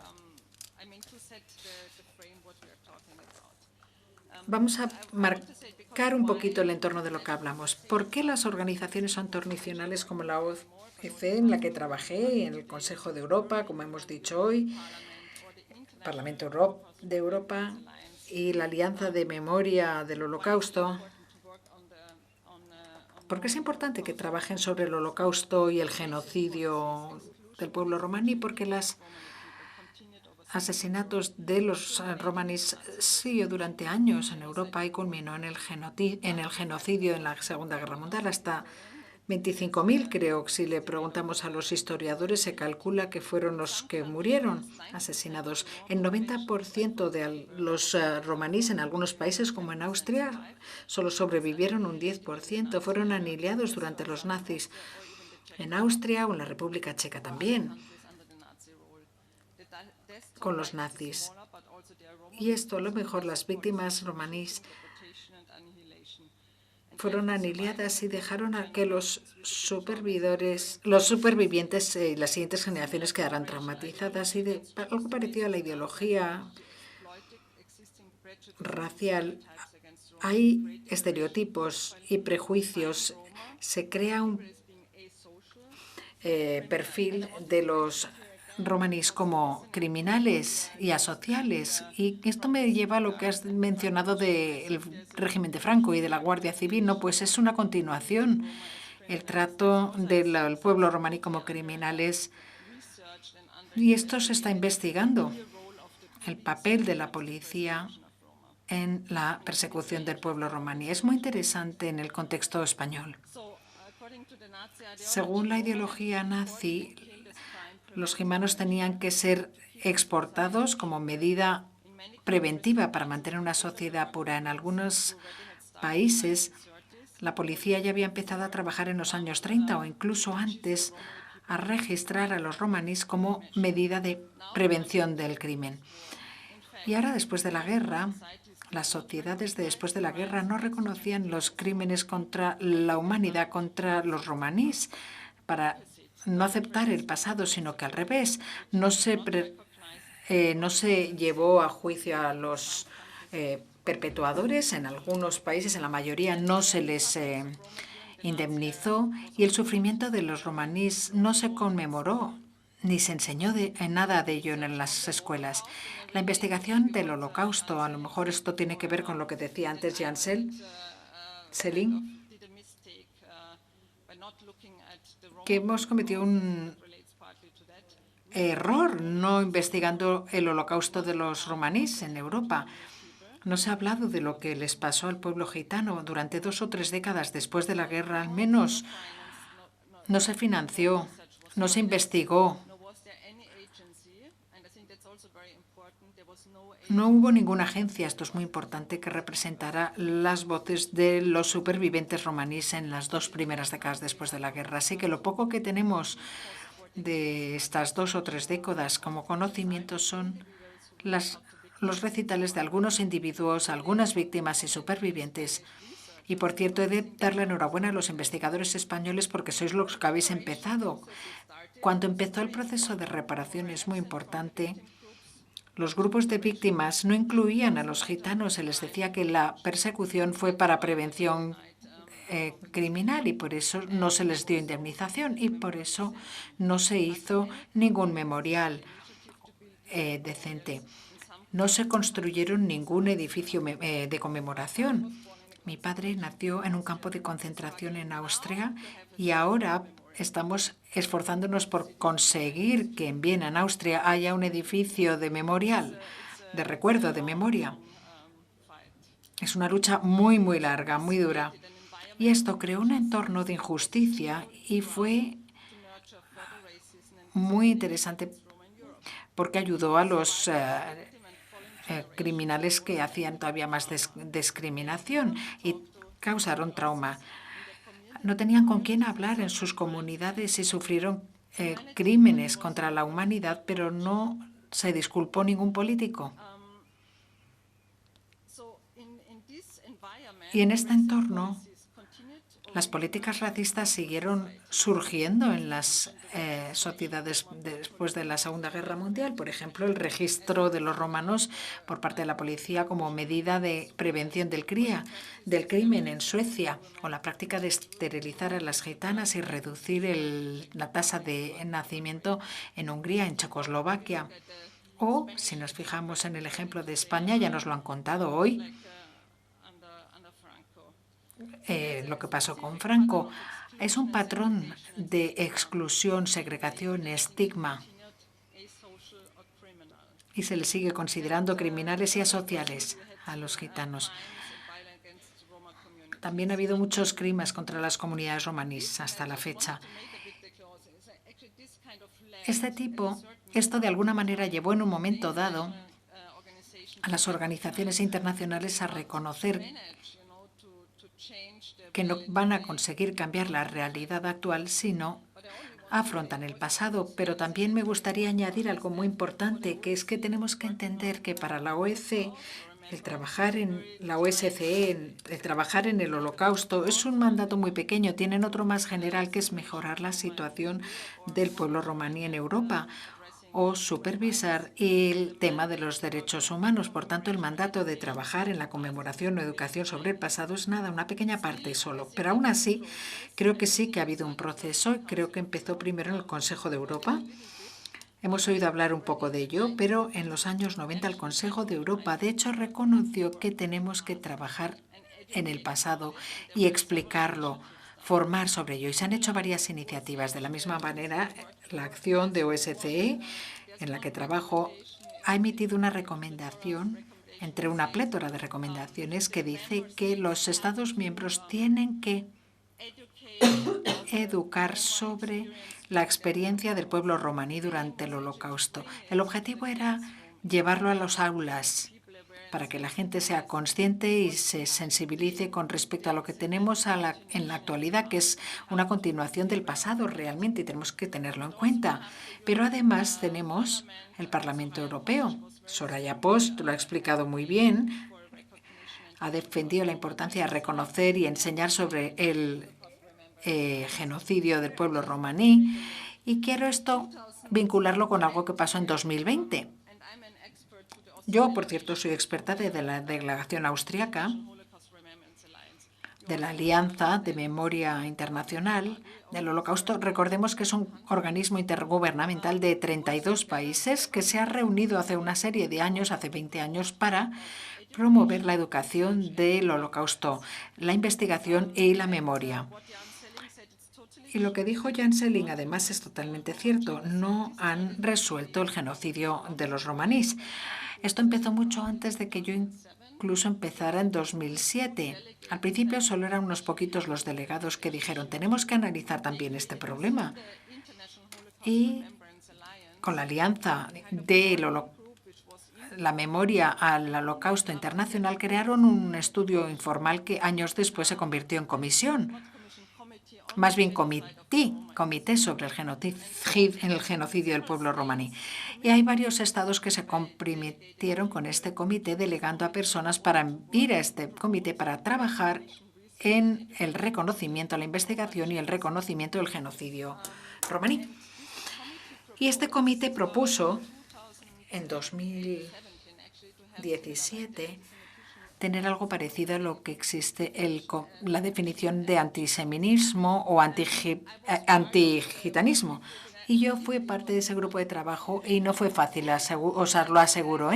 vamos a marcar un poquito el entorno de lo que hablamos. ¿Por qué las organizaciones internacionales como la OCE, en la que trabajé, en el Consejo de Europa, como hemos dicho hoy, el Parlamento de Europa y la Alianza de Memoria del Holocausto? ¿Por qué es importante que trabajen sobre el Holocausto y el genocidio del pueblo romaní? Porque los asesinatos de los romaníes siguió durante años en Europa y culminó en el genocidio en la Segunda Guerra Mundial hasta 25.000, creo que si le preguntamos a los historiadores se calcula que fueron los que murieron asesinados. El 90% de los romaníes en algunos países, como en Austria, solo sobrevivieron un 10%. Fueron aniquilados durante los nazis. En Austria o en la República Checa también, con los nazis. Y esto, a lo mejor, las víctimas romaníes fueron aniquiladas y dejaron a que los supervivientes y las siguientes generaciones quedaran traumatizadas. Y algo parecido a la ideología racial, hay estereotipos y prejuicios. Se crea un perfil de los romaníes como criminales y asociales. Y esto me lleva a lo que has mencionado del régimen de Franco y de la Guardia Civil. No, pues es una continuación. El trato del pueblo romaní como criminales. Y esto se está investigando. El papel de la policía en la persecución del pueblo romaní. Es muy interesante en el contexto español. Según la ideología nazi, los gimanos tenían que ser exportados como medida preventiva para mantener una sociedad pura. En algunos países, la policía ya había empezado a trabajar en los años 30 o incluso antes a registrar a los romaníes como medida de prevención del crimen. Y ahora, después de la guerra, las sociedades después de la guerra no reconocían los crímenes contra la humanidad, contra los romaníes, para no aceptar el pasado, sino que al revés, no se llevó a juicio a los perpetuadores. En algunos países, en la mayoría, no se les indemnizó y el sufrimiento de los romaníes no se conmemoró ni se enseñó nada de ello en las escuelas. La investigación del Holocausto, a lo mejor esto tiene que ver con lo que decía antes Jan Selin, que hemos cometido un error no investigando el Holocausto de los romaníes en Europa. No se ha hablado de lo que les pasó al pueblo gitano durante 2 o 3 décadas después de la guerra, al menos. No se financió, no se investigó. No hubo ninguna agencia, esto es muy importante, que representara las voces de los supervivientes romaníes en las 2 primeras décadas después de la guerra. Así que lo poco que tenemos de estas 2 o 3 décadas como conocimiento son los recitales de algunos individuos, algunas víctimas y supervivientes. Y, por cierto, he de darle enhorabuena a los investigadores españoles porque sois los que habéis empezado. Cuando empezó el proceso de reparación, es muy importante, los grupos de víctimas no incluían a los gitanos. Se les decía que la persecución fue para prevención criminal y por eso no se les dio indemnización y por eso no se hizo ningún memorial decente. No se construyeron ningún edificio de conmemoración. Mi padre nació en un campo de concentración en Austria y ahora estamos esforzándonos por conseguir que en Viena, en Austria, haya un edificio de memorial, de recuerdo, de memoria. Es una lucha muy, muy larga, muy dura. Y esto creó un entorno de injusticia y fue muy interesante porque ayudó a los criminales que hacían todavía más discriminación y causaron trauma. No tenían con quién hablar en sus comunidades y sufrieron crímenes contra la humanidad, pero no se disculpó ningún político. Y en este entorno, las políticas racistas siguieron surgiendo en las sociedades después de la Segunda Guerra Mundial. Por ejemplo, el registro de los romanos por parte de la policía como medida de prevención del crimen en Suecia, o la práctica de esterilizar a las gitanas y reducir la tasa de nacimiento en Hungría, en Checoslovaquia. O, si nos fijamos en el ejemplo de España, ya nos lo han contado hoy, lo que pasó con Franco. Es un patrón de exclusión, segregación, estigma. Y se les sigue considerando criminales y asociales a los gitanos. también ha habido muchos crímenes contra las comunidades romaníes hasta la fecha. Esto de alguna manera llevó en un momento dado a las organizaciones internacionales a reconocer que no van a conseguir cambiar la realidad actual si no afrontan el pasado. Pero también me gustaría añadir algo muy importante, que es que tenemos que entender que para la OEC, el trabajar en la OSCE, el trabajar en el Holocausto, es un mandato muy pequeño. Tienen otro más general, que es mejorar la situación del pueblo romaní en Europa o supervisar el tema de los derechos humanos. Por tanto, el mandato de trabajar en la conmemoración o educación sobre el pasado es nada, una pequeña parte solo. Pero aún así, creo que sí que ha habido un proceso. Creo que empezó primero en el Consejo de Europa. Hemos oído hablar un poco de ello, pero en los años 90 el Consejo de Europa, de hecho, reconoció que tenemos que trabajar en el pasado y explicarlo, formar sobre ello. Y se han hecho varias iniciativas. De la misma manera, la acción de OSCE, en la que trabajo, ha emitido una recomendación, entre una plétora de recomendaciones, que dice que los Estados miembros tienen que educar sobre la experiencia del pueblo romaní durante el Holocausto. El objetivo era llevarlo a las aulas para que la gente sea consciente y se sensibilice con respecto a lo que tenemos en la actualidad, que es una continuación del pasado realmente, y tenemos que tenerlo en cuenta. Pero además tenemos el Parlamento Europeo. Soraya Post lo ha explicado muy bien. Ha defendido la importancia de reconocer y enseñar sobre el genocidio del pueblo romaní. Y quiero esto vincularlo con algo que pasó en 2020. Yo, por cierto, soy experta de la delegación austriaca de la Alianza de Memoria Internacional del Holocausto. Recordemos que es un organismo intergubernamental de 32 países que se ha reunido hace una serie de años, hace 20 años, para promover la educación del Holocausto, la investigación y la memoria. Y lo que dijo Jan Selling, además, es totalmente cierto. No han resuelto el genocidio de los romaníes. Esto empezó mucho antes de que yo incluso empezara en 2007. Al principio solo eran unos poquitos los delegados que dijeron, tenemos que analizar también este problema. Y con la alianza de la memoria al Holocausto Internacional crearon un estudio informal que años después se convirtió en comisión. Más bien comité sobre el genocidio del pueblo romaní. Y hay varios estados que se comprometieron con este comité, delegando a personas para ir a este comité para trabajar en el reconocimiento, la investigación y el reconocimiento del genocidio romaní. Y este comité propuso en 2017 tener algo parecido a lo que existe la definición de antisemitismo o antigitanismo. Y yo fui parte de ese grupo de trabajo y no fue fácil, os lo aseguro,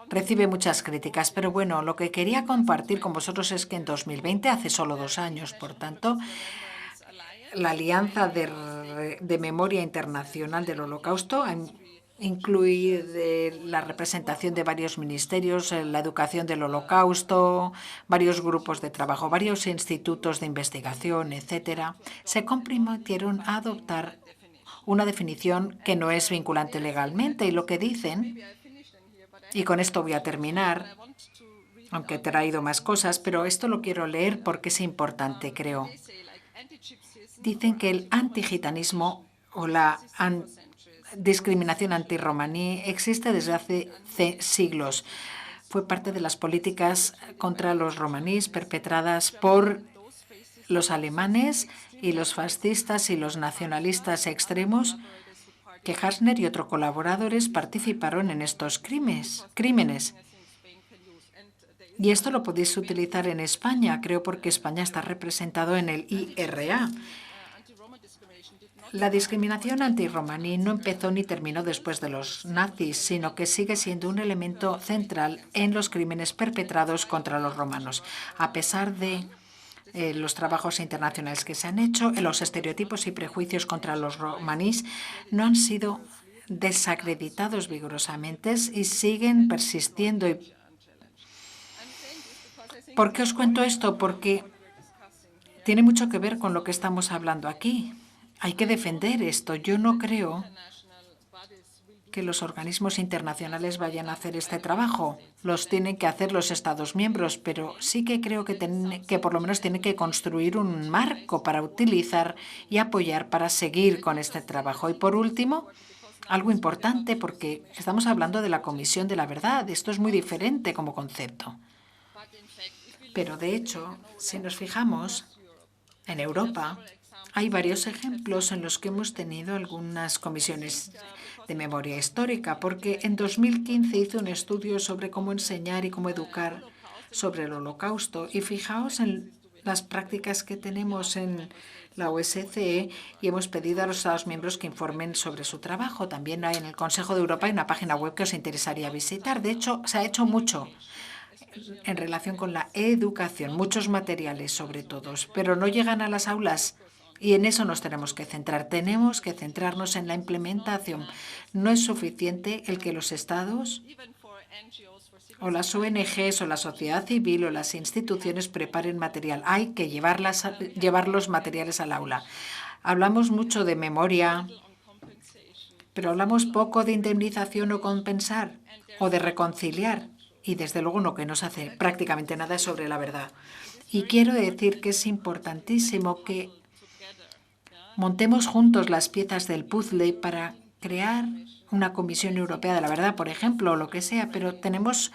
Recibe muchas críticas, pero bueno, lo que quería compartir con vosotros es que en 2020, hace solo 2 años, por tanto, la Alianza de Memoria Internacional del Holocausto incluye la representación de varios ministerios, la educación del Holocausto, varios grupos de trabajo, varios institutos de investigación, etcétera, se comprometieron a adoptar una definición que no es vinculante legalmente. Y lo que dicen, y con esto voy a terminar, aunque he traído más cosas, pero esto lo quiero leer porque es importante, creo. Dicen que el antigitanismo o la discriminación antirromaní existe desde hace siglos. Fue parte de las políticas contra los romaníes perpetradas por los alemanes y los fascistas y los nacionalistas extremos, que Hassner y otros colaboradores participaron en estos crímenes. Y esto lo podéis utilizar en España, creo, porque España está representado en el IRA. La discriminación antirromaní no empezó ni terminó después de los nazis, sino que sigue siendo un elemento central en los crímenes perpetrados contra los romanos. A pesar de los trabajos internacionales que se han hecho, los estereotipos y prejuicios contra los romaníes no han sido desacreditados vigorosamente y siguen persistiendo. ¿Por qué os cuento esto? Porque tiene mucho que ver con lo que estamos hablando aquí. Hay que defender esto. Yo no creo que los organismos internacionales vayan a hacer este trabajo. Los tienen que hacer los Estados miembros, pero sí que creo que por lo menos tienen que construir un marco para utilizar y apoyar para seguir con este trabajo. Y por último, algo importante, porque estamos hablando de la Comisión de la Verdad. Esto es muy diferente como concepto. Pero, de hecho, si nos fijamos, en Europa hay varios ejemplos en los que hemos tenido algunas comisiones de memoria histórica, porque en 2015 hice un estudio sobre cómo enseñar y cómo educar sobre el Holocausto. Y fijaos en las prácticas que tenemos en la OSCE y hemos pedido a los Estados miembros que informen sobre su trabajo. También hay en el Consejo de Europa hay una página web que os interesaría visitar. De hecho, se ha hecho mucho en relación con la educación, muchos materiales sobre todos, pero no llegan a las aulas. Y en eso nos tenemos que centrar. Tenemos que centrarnos en la implementación. No es suficiente el que los Estados o las ONGs o la sociedad civil o las instituciones preparen material. Hay que llevar los materiales al aula. Hablamos mucho de memoria, pero hablamos poco de indemnización o compensar o de reconciliar. Y desde luego no, que no se hace prácticamente nada sobre la verdad. Y quiero decir que es importantísimo que montemos juntos las piezas del puzzle para crear una Comisión Europea de la Verdad, por ejemplo, o lo que sea, pero tenemos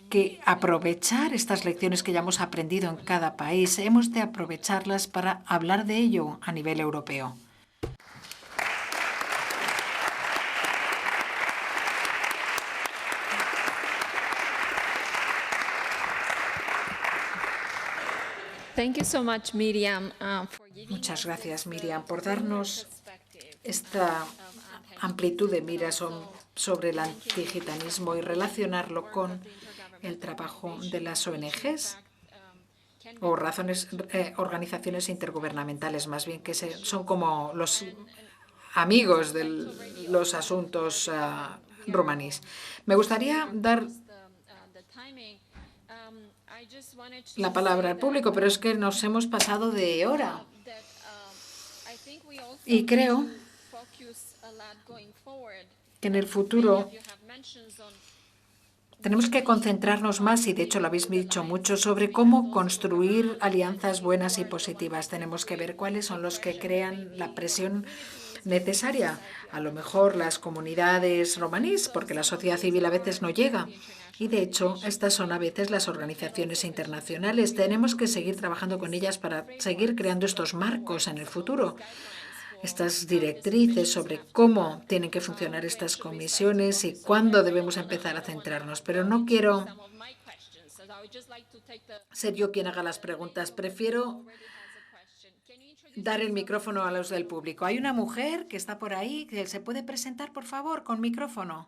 que aprovechar estas lecciones que ya hemos aprendido en cada país. Hemos de aprovecharlas para hablar de ello a nivel europeo. Thank you so much, Miriam, Muchas gracias, Miriam, por darnos esta amplitud de miras sobre el antigitanismo y relacionarlo con el trabajo de las ONGs o organizaciones intergubernamentales, más bien, que son como los amigos de los asuntos romaníes. Me gustaría dar la palabra al público, pero es que nos hemos pasado de hora. Y creo que en el futuro tenemos que concentrarnos más, y de hecho lo habéis dicho mucho, sobre cómo construir alianzas buenas y positivas. Tenemos que ver cuáles son los que crean la presión necesaria. A lo mejor las comunidades romaníes, porque la sociedad civil a veces no llega. Y de hecho, estas son a veces las organizaciones internacionales. Tenemos que seguir trabajando con ellas para seguir creando estos marcos en el futuro. Estas directrices sobre cómo tienen que funcionar estas comisiones y cuándo debemos empezar a centrarnos. Pero no quiero ser yo quien haga las preguntas. Prefiero dar el micrófono a los del público. Hay una mujer que está por ahí. ¿Se puede presentar, por favor, con micrófono?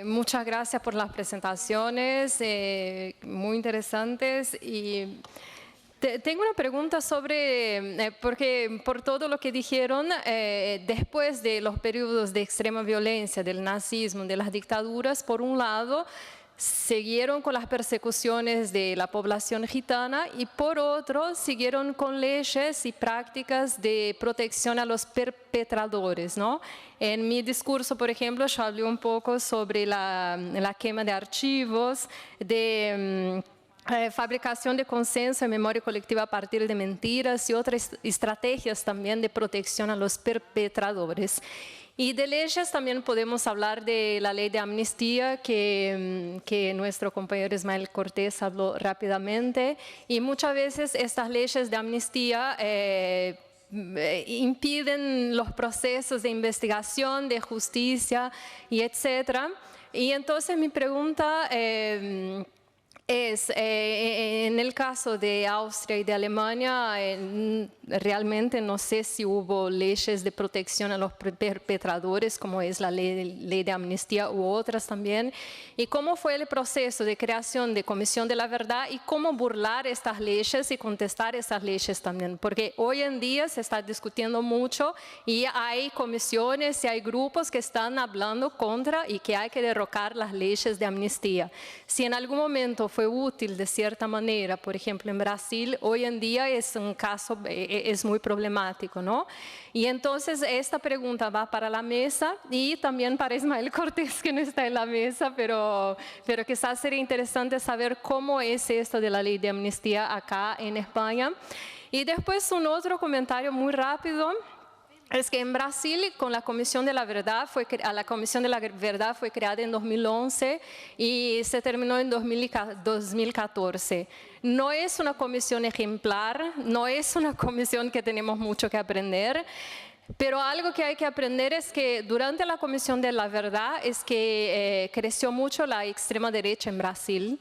Muchas gracias por las presentaciones, muy interesantes. Y tengo una pregunta sobre, porque por todo lo que dijeron, después de los periodos de extrema violencia, del nazismo, de las dictaduras, por un lado, siguieron con las persecuciones de la población gitana y por otro siguieron con leyes y prácticas de protección a los perpetradores, ¿no? En mi discurso, por ejemplo, yo hablé un poco sobre la quema de archivos, de fabricación de consenso y memoria colectiva a partir de mentiras y otras estrategias también de protección a los perpetradores. Y de leyes también podemos hablar de la ley de amnistía que nuestro compañero Ismael Cortés habló rápidamente. Y muchas veces estas leyes de amnistía impiden los procesos de investigación, de justicia y etcétera. Y entonces mi pregunta es, en el caso de Austria y de Alemania, realmente no sé si hubo leyes de protección a los perpetradores, como es la ley de amnistía u otras también, y cómo fue el proceso de creación de Comisión de la Verdad y cómo burlar estas leyes y contestar estas leyes también, porque hoy en día se está discutiendo mucho y hay comisiones y hay grupos que están hablando contra y que hay que derrocar las leyes de amnistía. Si en algún momento fue útil de cierta manera, por ejemplo en Brasil, hoy en día es un caso, es muy problemático, ¿no? Y entonces esta pregunta va para la mesa y también para Ismael Cortés, que no está en la mesa, pero quizás sería interesante saber cómo es esto de la ley de amnistía acá en España. Y después un otro comentario muy rápido. Es que en Brasil, con la Comisión de la Verdad, la Comisión de la Verdad fue creada en 2011 y se terminó en 2014. No es una comisión ejemplar, no es una comisión que tenemos mucho que aprender, pero algo que hay que aprender es que durante la Comisión de la Verdad es que creció mucho la extrema derecha en Brasil.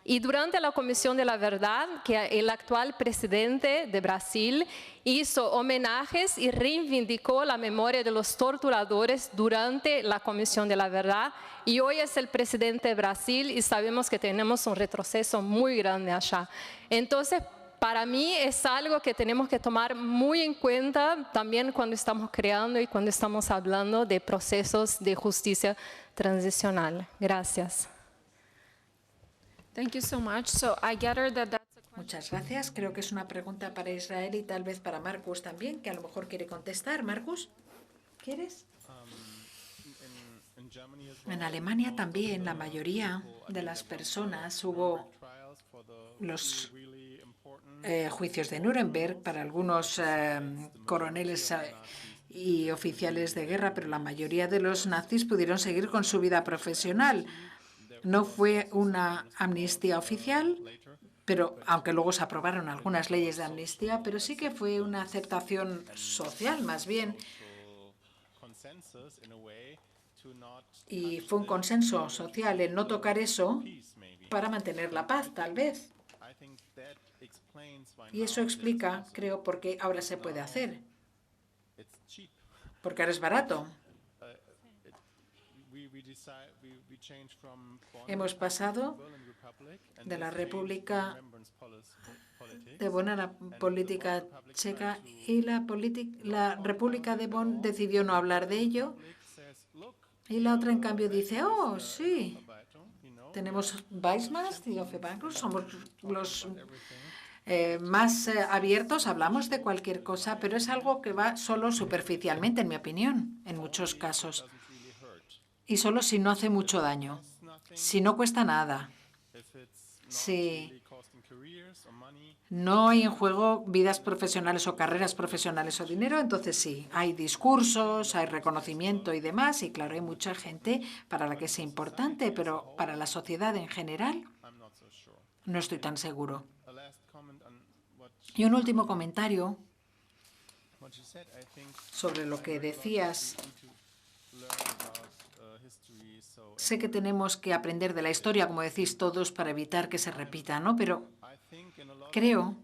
Y durante la Comisión de la Verdad, que el actual presidente de Brasil hizo homenajes y reivindicó la memoria de los torturadores durante la Comisión de la Verdad. Y hoy es el presidente de Brasil y sabemos que tenemos un retroceso muy grande allá. Entonces, para mí es algo que tenemos que tomar muy en cuenta también cuando estamos creando y cuando estamos hablando de procesos de justicia transicional. Gracias. Thank you so much. So I gather that that's a question. Muchas gracias. Creo que es una pregunta para Israel y tal vez para Marcus también, que a lo mejor quiere contestar. Marcus, ¿quieres? En Alemania también la mayoría de las personas hubo los juicios de Nuremberg para algunos coroneles y oficiales de guerra, pero la mayoría de los nazis pudieron seguir con su vida profesional. No fue una amnistía oficial, pero aunque luego se aprobaron algunas leyes de amnistía, pero sí que fue una aceptación social, más bien. Y fue un consenso social en no tocar eso para mantener la paz, tal vez. Y eso explica, creo, por qué ahora se puede hacer. Porque ahora es barato. Hemos pasado de la República de Bonn a la política checa y la República de Bonn decidió no hablar de ello y la otra en cambio dice, oh, sí, tenemos Weismast y Ofebankus, somos los más abiertos, hablamos de cualquier cosa, pero es algo que va solo superficialmente, en mi opinión, en muchos casos. Y solo si no hace mucho daño, si no cuesta nada, si no hay en juego vidas profesionales o carreras profesionales o dinero, entonces sí, hay discursos, hay reconocimiento y demás, y claro, hay mucha gente para la que es importante, pero para la sociedad en general no estoy tan seguro. Y un último comentario sobre lo que decías. Sé que tenemos que aprender de la historia, como decís todos, para evitar que se repita, ¿no? Pero creo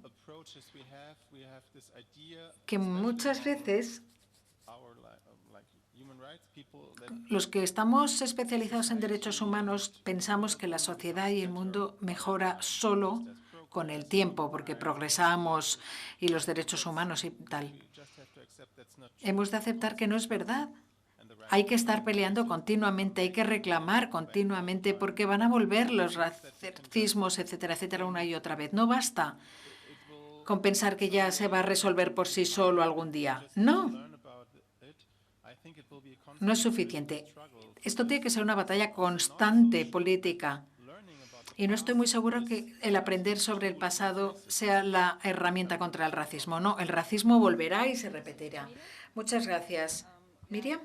que muchas veces los que estamos especializados en derechos humanos pensamos que la sociedad y el mundo mejora solo con el tiempo, porque progresamos y los derechos humanos y tal. Hemos de aceptar que no es verdad. Hay que estar peleando continuamente, hay que reclamar continuamente, porque van a volver los racismos, etcétera, etcétera, una y otra vez. No basta con pensar que ya se va a resolver por sí solo algún día. No. No es suficiente. Esto tiene que ser una batalla constante política. Y no estoy muy seguro que el aprender sobre el pasado sea la herramienta contra el racismo. No, el racismo volverá y se repetirá. Muchas gracias. Miriam.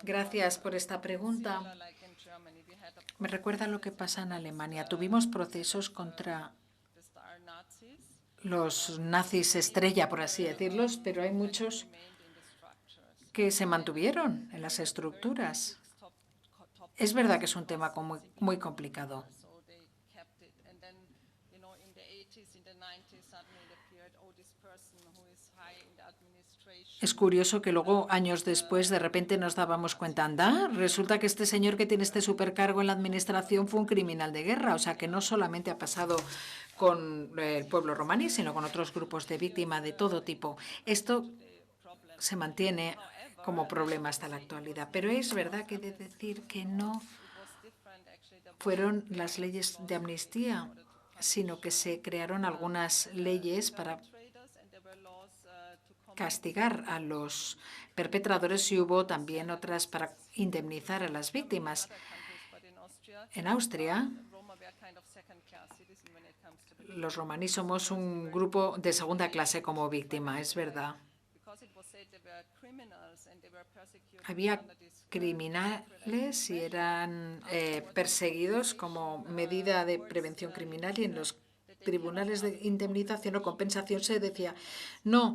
Gracias por esta pregunta. Me recuerda lo que pasa en Alemania. Tuvimos procesos contra los nazis estrella, por así decirlos, pero hay muchos que se mantuvieron en las estructuras. Es verdad que es un tema muy complicado. Es curioso que luego, años después, de repente nos dábamos cuenta, anda, resulta que este señor que tiene este supercargo en la administración fue un criminal de guerra. O sea, que no solamente ha pasado con el pueblo romaní, sino con otros grupos de víctimas de todo tipo. Esto se mantiene como problema hasta la actualidad. Pero es verdad que he de decir que no fueron las leyes de amnistía, sino que se crearon algunas leyes para castigar a los perpetradores y hubo también otras para indemnizar a las víctimas. En Austria, los romaní somos un grupo de segunda clase como víctima, es verdad. Había criminales y eran perseguidos como medida de prevención criminal y en los tribunales de indemnización o compensación se decía no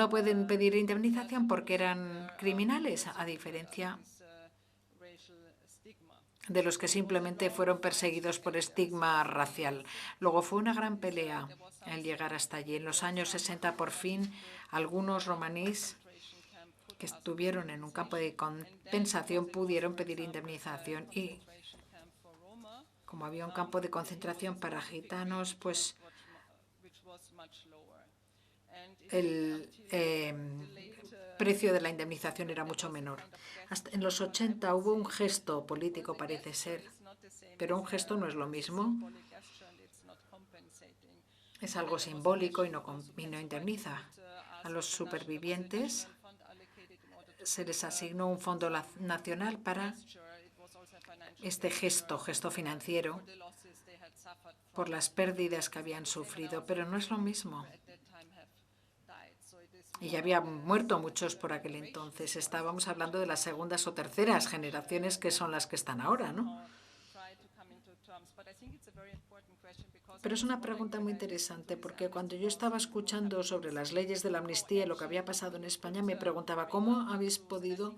pueden pedir indemnización porque eran criminales, a diferencia de los que simplemente fueron perseguidos por estigma racial. Luego fue una gran pelea el llegar hasta allí. En los años 60, por fin, algunos romaníes que estuvieron en un campo de compensación pudieron pedir indemnización y como había un campo de concentración para gitanos, pues el precio de la indemnización era mucho menor. Hasta en los 80 hubo un gesto político, parece ser, pero un gesto no es lo mismo. Es algo simbólico y no indemniza. A los supervivientes se les asignó un fondo nacional para este gesto financiero por las pérdidas que habían sufrido, pero no es lo mismo. Y ya habían muerto muchos por aquel entonces. Estábamos hablando de las segundas o terceras generaciones que son las que están ahora, ¿no? Pero es una pregunta muy interesante porque cuando yo estaba escuchando sobre las leyes de la amnistía y lo que había pasado en España, me preguntaba ¿cómo habéis podido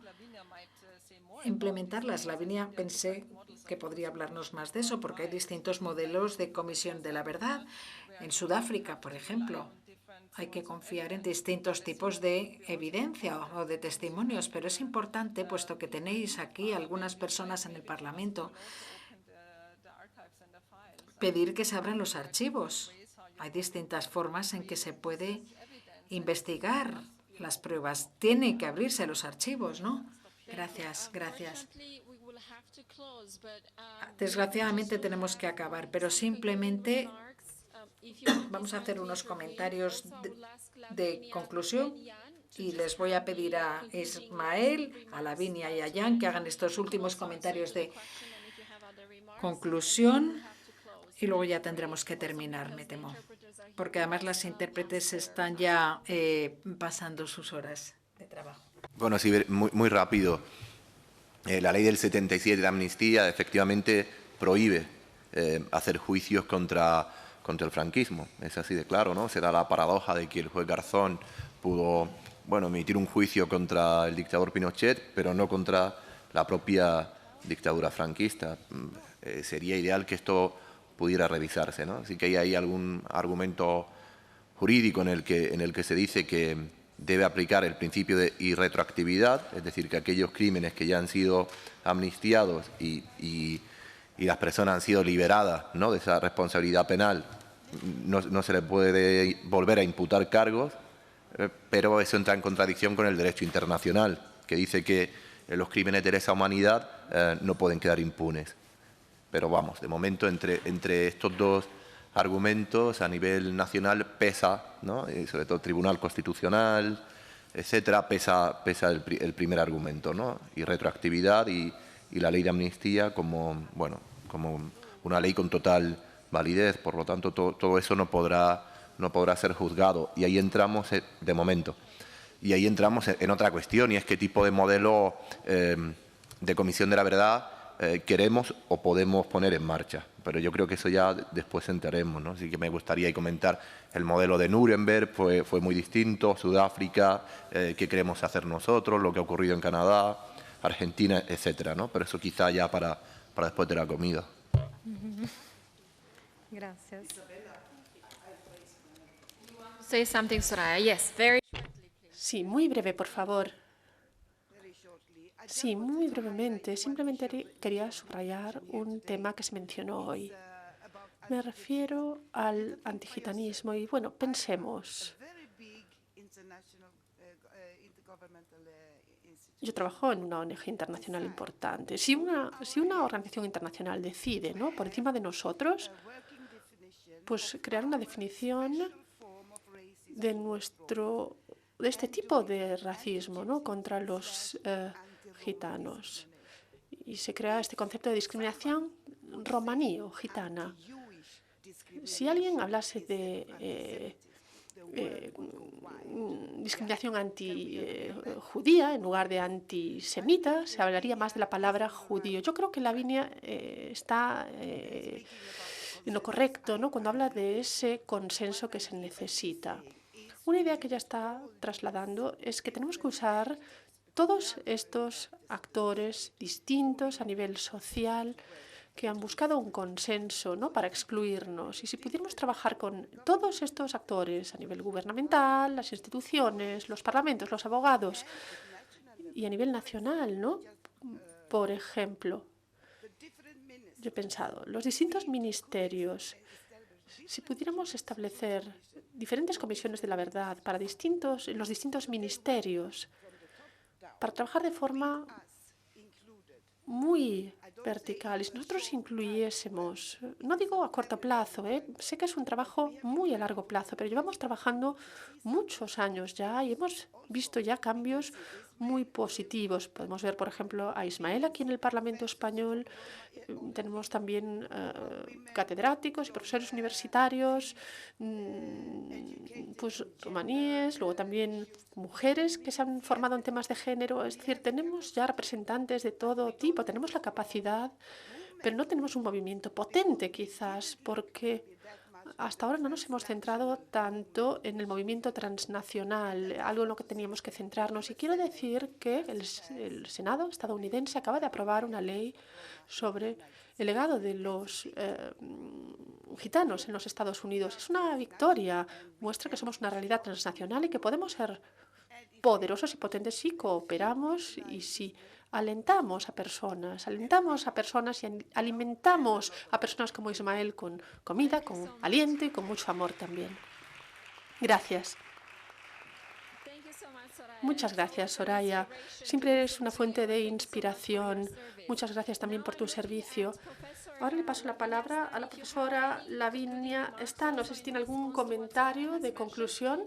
implementarlas? Lavinia, pensé que podría hablarnos más de eso porque hay distintos modelos de comisión de la verdad. En Sudáfrica, por ejemplo, hay que confiar en distintos tipos de evidencia o de testimonios, pero es importante, puesto que tenéis aquí algunas personas en el Parlamento, pedir que se abran los archivos. Hay distintas formas en que se puede investigar las pruebas. Tienen que abrirse los archivos, ¿no? Gracias, gracias. Desgraciadamente tenemos que acabar, pero simplemente vamos a hacer unos comentarios de conclusión y les voy a pedir a Ismael, a Lavinia y a Jan que hagan estos últimos comentarios de conclusión y luego ya tendremos que terminar, me temo, porque además las intérpretes están ya pasando sus horas de trabajo. Bueno, sí, muy rápido. La ley del 77 de amnistía efectivamente prohíbe hacer juicios contra el franquismo. Es así de claro, ¿no? Se da la paradoja de que el juez Garzón pudo, emitir un juicio contra el dictador Pinochet, pero no contra la propia dictadura franquista. Sería ideal que esto pudiera revisarse, ¿no? Así que hay ahí algún argumento jurídico en el que se dice que debe aplicar el principio de irretroactividad, es decir, que aquellos crímenes que ya han sido amnistiados y las personas han sido liberadas, ¿no?, de esa responsabilidad penal, no se les puede volver a imputar cargos, pero eso entra en contradicción con el derecho internacional, que dice que los crímenes de lesa humanidad no pueden quedar impunes. Pero vamos, de momento entre estos dos argumentos a nivel nacional pesa, ¿no?, y sobre todo el Tribunal Constitucional, etcétera, pesa el primer argumento, ¿no?, y retroactividad y la ley de amnistía como una ley con total validez. Por lo tanto, todo eso no podrá ser juzgado. Y ahí entramos, de momento, y ahí entramos en otra cuestión, y es qué tipo de modelo de comisión de la verdad queremos o podemos poner en marcha. Pero yo creo que eso ya después entraremos, ¿no? Así que me gustaría comentar el modelo de Nuremberg, fue muy distinto, Sudáfrica, qué queremos hacer nosotros, lo que ha ocurrido en Canadá, Argentina, etcétera, ¿no? Pero eso quizá ya para después de la comida. Gracias. Say something, Soraya. Yes, very. Sí, muy breve, por favor. Sí, muy brevemente. Simplemente quería subrayar un tema que se mencionó hoy. Me refiero al antigitanismo y, bueno, pensemos. Yo trabajo en una ONG internacional importante. Si una organización internacional decide, ¿no?, por encima de nosotros, pues crear una definición de este tipo de racismo, ¿no?, contra los gitanos. Y se crea este concepto de discriminación romaní o gitana. Si alguien hablase de discriminación anti-judía en lugar de antisemita, se hablaría más de la palabra judío. Yo creo que Lavinia está en lo correcto, ¿no?, cuando habla de ese consenso que se necesita. Una idea que ella está trasladando es que tenemos que usar todos estos actores distintos a nivel social que han buscado un consenso, ¿no?, para excluirnos. Y si pudiéramos trabajar con todos estos actores a nivel gubernamental, las instituciones, los parlamentos, los abogados y a nivel nacional, ¿no? Por ejemplo, yo he pensado, los distintos ministerios, si pudiéramos establecer diferentes comisiones de la verdad para los distintos ministerios, para trabajar de forma muy vertical, y si nosotros incluyésemos, no digo a corto plazo, sé que es un trabajo muy a largo plazo, pero llevamos trabajando muchos años ya y hemos visto ya cambios muy positivos. Podemos ver, por ejemplo, a Ismael aquí en el Parlamento español. Tenemos también catedráticos y profesores universitarios, pues romaníes, luego también mujeres que se han formado en temas de género. Es decir, tenemos ya representantes de todo tipo, tenemos la capacidad, pero no tenemos un movimiento potente quizás, porque hasta ahora no nos hemos centrado tanto en el movimiento transnacional, algo en lo que teníamos que centrarnos. Y quiero decir que el Senado estadounidense acaba de aprobar una ley sobre el legado de los gitanos en los Estados Unidos. Es una victoria, muestra que somos una realidad transnacional y que podemos ser poderosos y potentes si cooperamos y si alentamos a personas y alimentamos a personas como Ismael con comida, con aliento y con mucho amor también. Gracias. Muchas gracias, Soraya. Siempre eres una fuente de inspiración. Muchas gracias también por tu servicio. Ahora le paso la palabra a la profesora Lavinia Stan. No sé si tiene algún comentario de conclusión.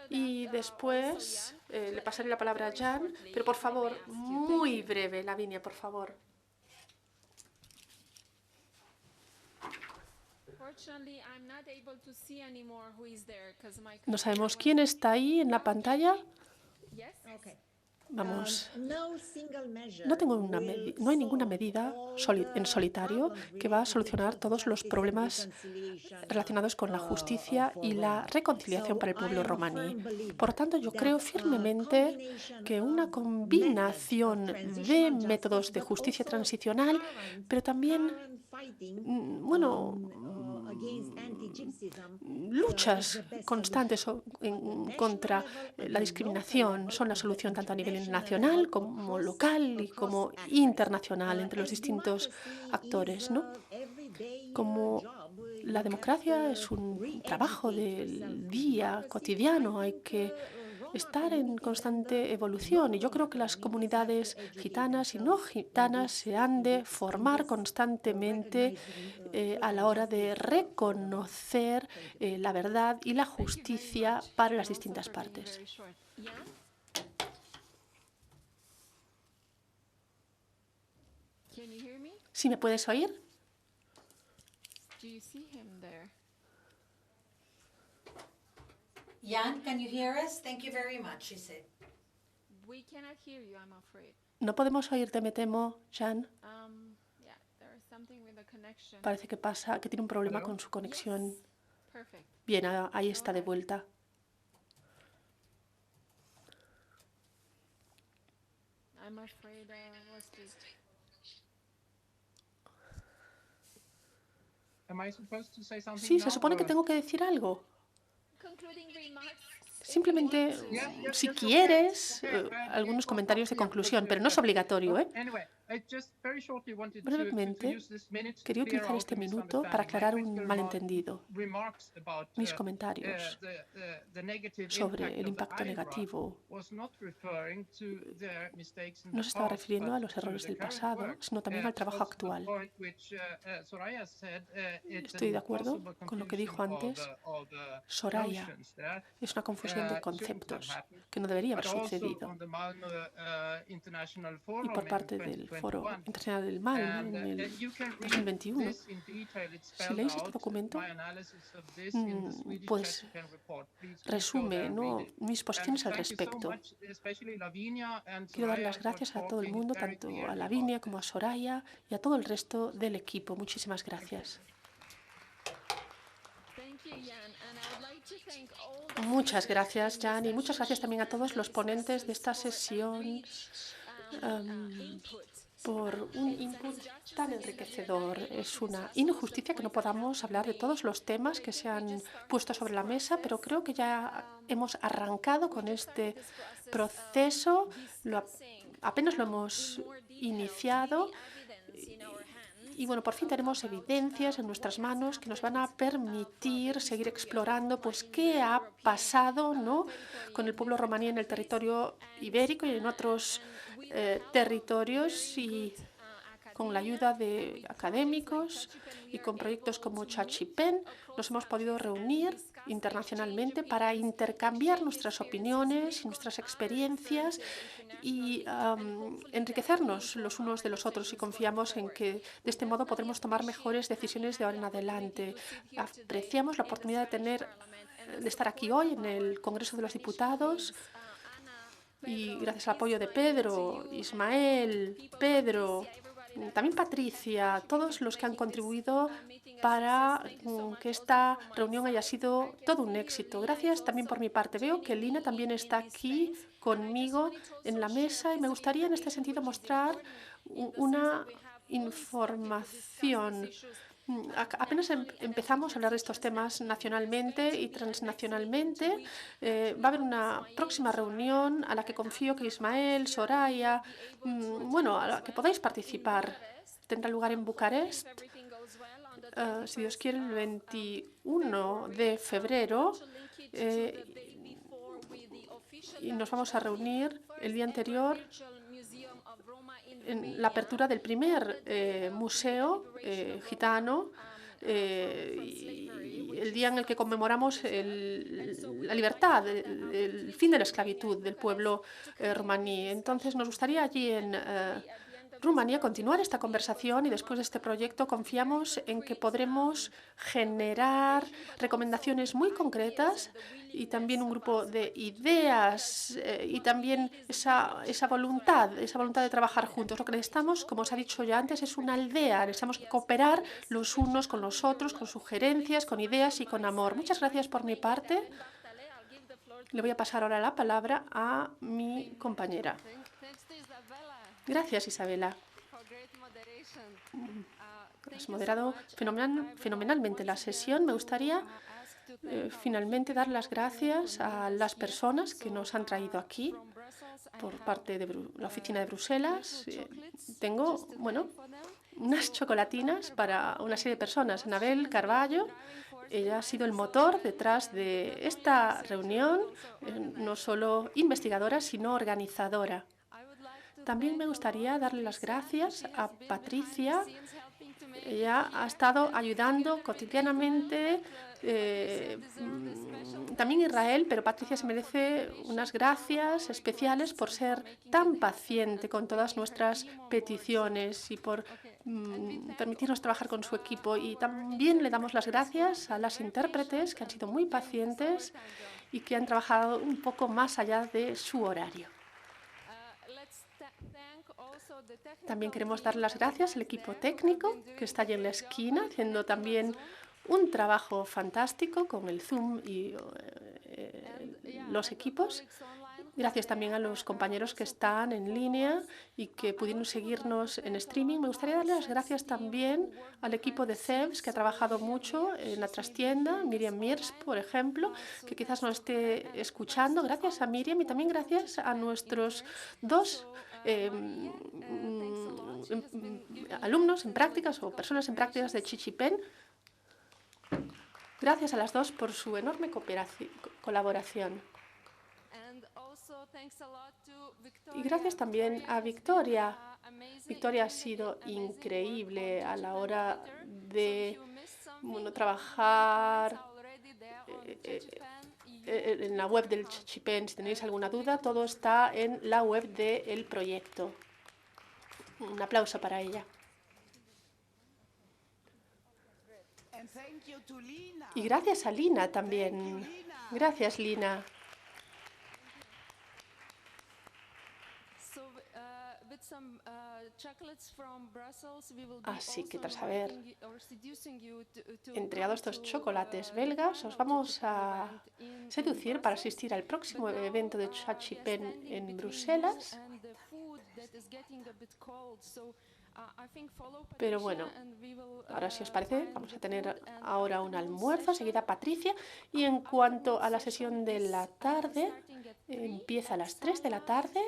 Y después le pasaré la palabra a Jan, pero por favor, muy breve, Lavinia, por favor. No sabemos quién está ahí en la pantalla. Vamos. No hay ninguna medida en solitario que va a solucionar todos los problemas relacionados con la justicia y la reconciliación para el pueblo romaní. Por tanto, yo creo firmemente que una combinación de métodos de justicia transicional, pero también, luchas constantes contra la discriminación son la solución tanto a nivel nacional como local y como internacional entre los distintos actores, ¿no? Como la democracia es un trabajo del día cotidiano, hay que estar en constante evolución y yo creo que las comunidades gitanas y no gitanas se han de formar constantemente a la hora de reconocer la verdad y la justicia para las distintas partes. ¿Sí me puedes oír? Jan, can you hear us? Thank you very much, she said. We cannot hear you, I'm afraid. No podemos oírte, me temo, Jan. Yeah, there is something with the connection. Parece que tiene un problema con su conexión. Perfect. Bien, ahí está de vuelta. I'm afraid what's this? Am I supposed to say something Sí, se now, supone que or- tengo que decir algo. Concluding remarks. Simplemente, si quieres, algunos comentarios de conclusión, pero no es obligatorio, ¿eh? Brevemente, quería utilizar este minuto para aclarar un malentendido. Mis comentarios sobre el impacto negativo no se estaba refiriendo a los errores del pasado, sino también al trabajo actual. Estoy de acuerdo con lo que dijo antes Soraya. Es una confusión de conceptos que no debería haber sucedido. Y por parte del Foro Internacional del Malmo en el 2021, si leéis este documento, pues resume, ¿no?, mis posiciones al respecto. Quiero dar las gracias a todo el mundo, tanto a Lavinia como a Soraya y a todo el resto del equipo. Muchísimas gracias. Muchas gracias, Jan, y muchas gracias también a todos los ponentes de esta sesión por un input tan enriquecedor. Es una injusticia que no podamos hablar de todos los temas que se han puesto sobre la mesa, pero creo que ya hemos arrancado con este proceso, apenas lo hemos iniciado. Y bueno, por fin tenemos evidencias en nuestras manos que nos van a permitir seguir explorando pues qué ha pasado, ¿no?, con el pueblo romaní en el territorio ibérico y en otros territorios, y con la ayuda de académicos y con proyectos como ChatGPT nos hemos podido reunir internacionalmente para intercambiar nuestras opiniones y nuestras experiencias y enriquecernos los unos de los otros, y confiamos en que de este modo podremos tomar mejores decisiones de ahora en adelante. Apreciamos la oportunidad de estar aquí hoy en el Congreso de los Diputados, y gracias al apoyo de Pedro, Ismael, Pedro, también Patricia, todos los que han contribuido para que esta reunión haya sido todo un éxito. Gracias también por mi parte. Veo que Lina también está aquí conmigo en la mesa, y me gustaría en este sentido mostrar una información. Apenas empezamos a hablar de estos temas nacionalmente y transnacionalmente. Va a haber una próxima reunión a la que confío que Ismael, Soraya, a la que podáis participar. Tendrá lugar en Bucarest, si Dios quiere, el 21 de febrero. Y nos vamos a reunir el día anterior en la apertura del primer museo gitano, y el día en el que conmemoramos la libertad, el fin de la esclavitud del pueblo romaní. Entonces nos gustaría allí en Rumanía continuar esta conversación, y después de este proyecto confiamos en que podremos generar recomendaciones muy concretas y también un grupo de ideas y también esa voluntad de trabajar juntos. Lo que necesitamos, como os ha dicho ya antes, es una aldea. Necesitamos cooperar los unos con los otros, con sugerencias, con ideas y con amor. Muchas gracias por mi parte. Le voy a pasar ahora la palabra a mi compañera. Gracias, Isabela. Has moderado fenomenalmente la sesión. Me gustaría finalmente dar las gracias a las personas que nos han traído aquí por parte de la oficina de Bruselas. Tengo, unas chocolatinas para una serie de personas. Anabel Carballo, ella ha sido el motor detrás de esta reunión, no solo investigadora, sino organizadora. También me gustaría darle las gracias a Patricia. Ella ha estado ayudando cotidianamente, también Israel, pero Patricia se merece unas gracias especiales por ser tan paciente con todas nuestras peticiones y por permitirnos trabajar con su equipo. Y también le damos las gracias a las intérpretes, que han sido muy pacientes y que han trabajado un poco más allá de su horario. También queremos dar las gracias al equipo técnico que está allí en la esquina, haciendo también un trabajo fantástico con el Zoom y los equipos. Gracias también a los compañeros que están en línea y que pudieron seguirnos en streaming. Me gustaría darle las gracias también al equipo de CEBS, que ha trabajado mucho en la trastienda, Miriam Miers, por ejemplo, que quizás no esté escuchando. Gracias a Miriam y también gracias a nuestros dos alumnos en prácticas o personas en prácticas de Chichipen. Gracias a las dos por su enorme colaboración. Y gracias también a Victoria. Victoria ha sido increíble a la hora de trabajar en la web del Chichipen. Si tenéis alguna duda, todo está en la web del proyecto. Un aplauso para ella. Y gracias a Lina también. Gracias, Lina. Así que tras haber entregado estos chocolates belgas, os vamos a seducir para asistir al próximo evento de Chichipen en Bruselas. Pero bueno, ahora si os parece, vamos a tener ahora un almuerzo, seguida Patricia, y en cuanto a la sesión de la tarde, empieza a las 3 de la tarde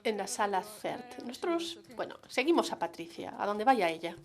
en la sala CERT. Nosotros, bueno, seguimos a Patricia, a donde vaya ella.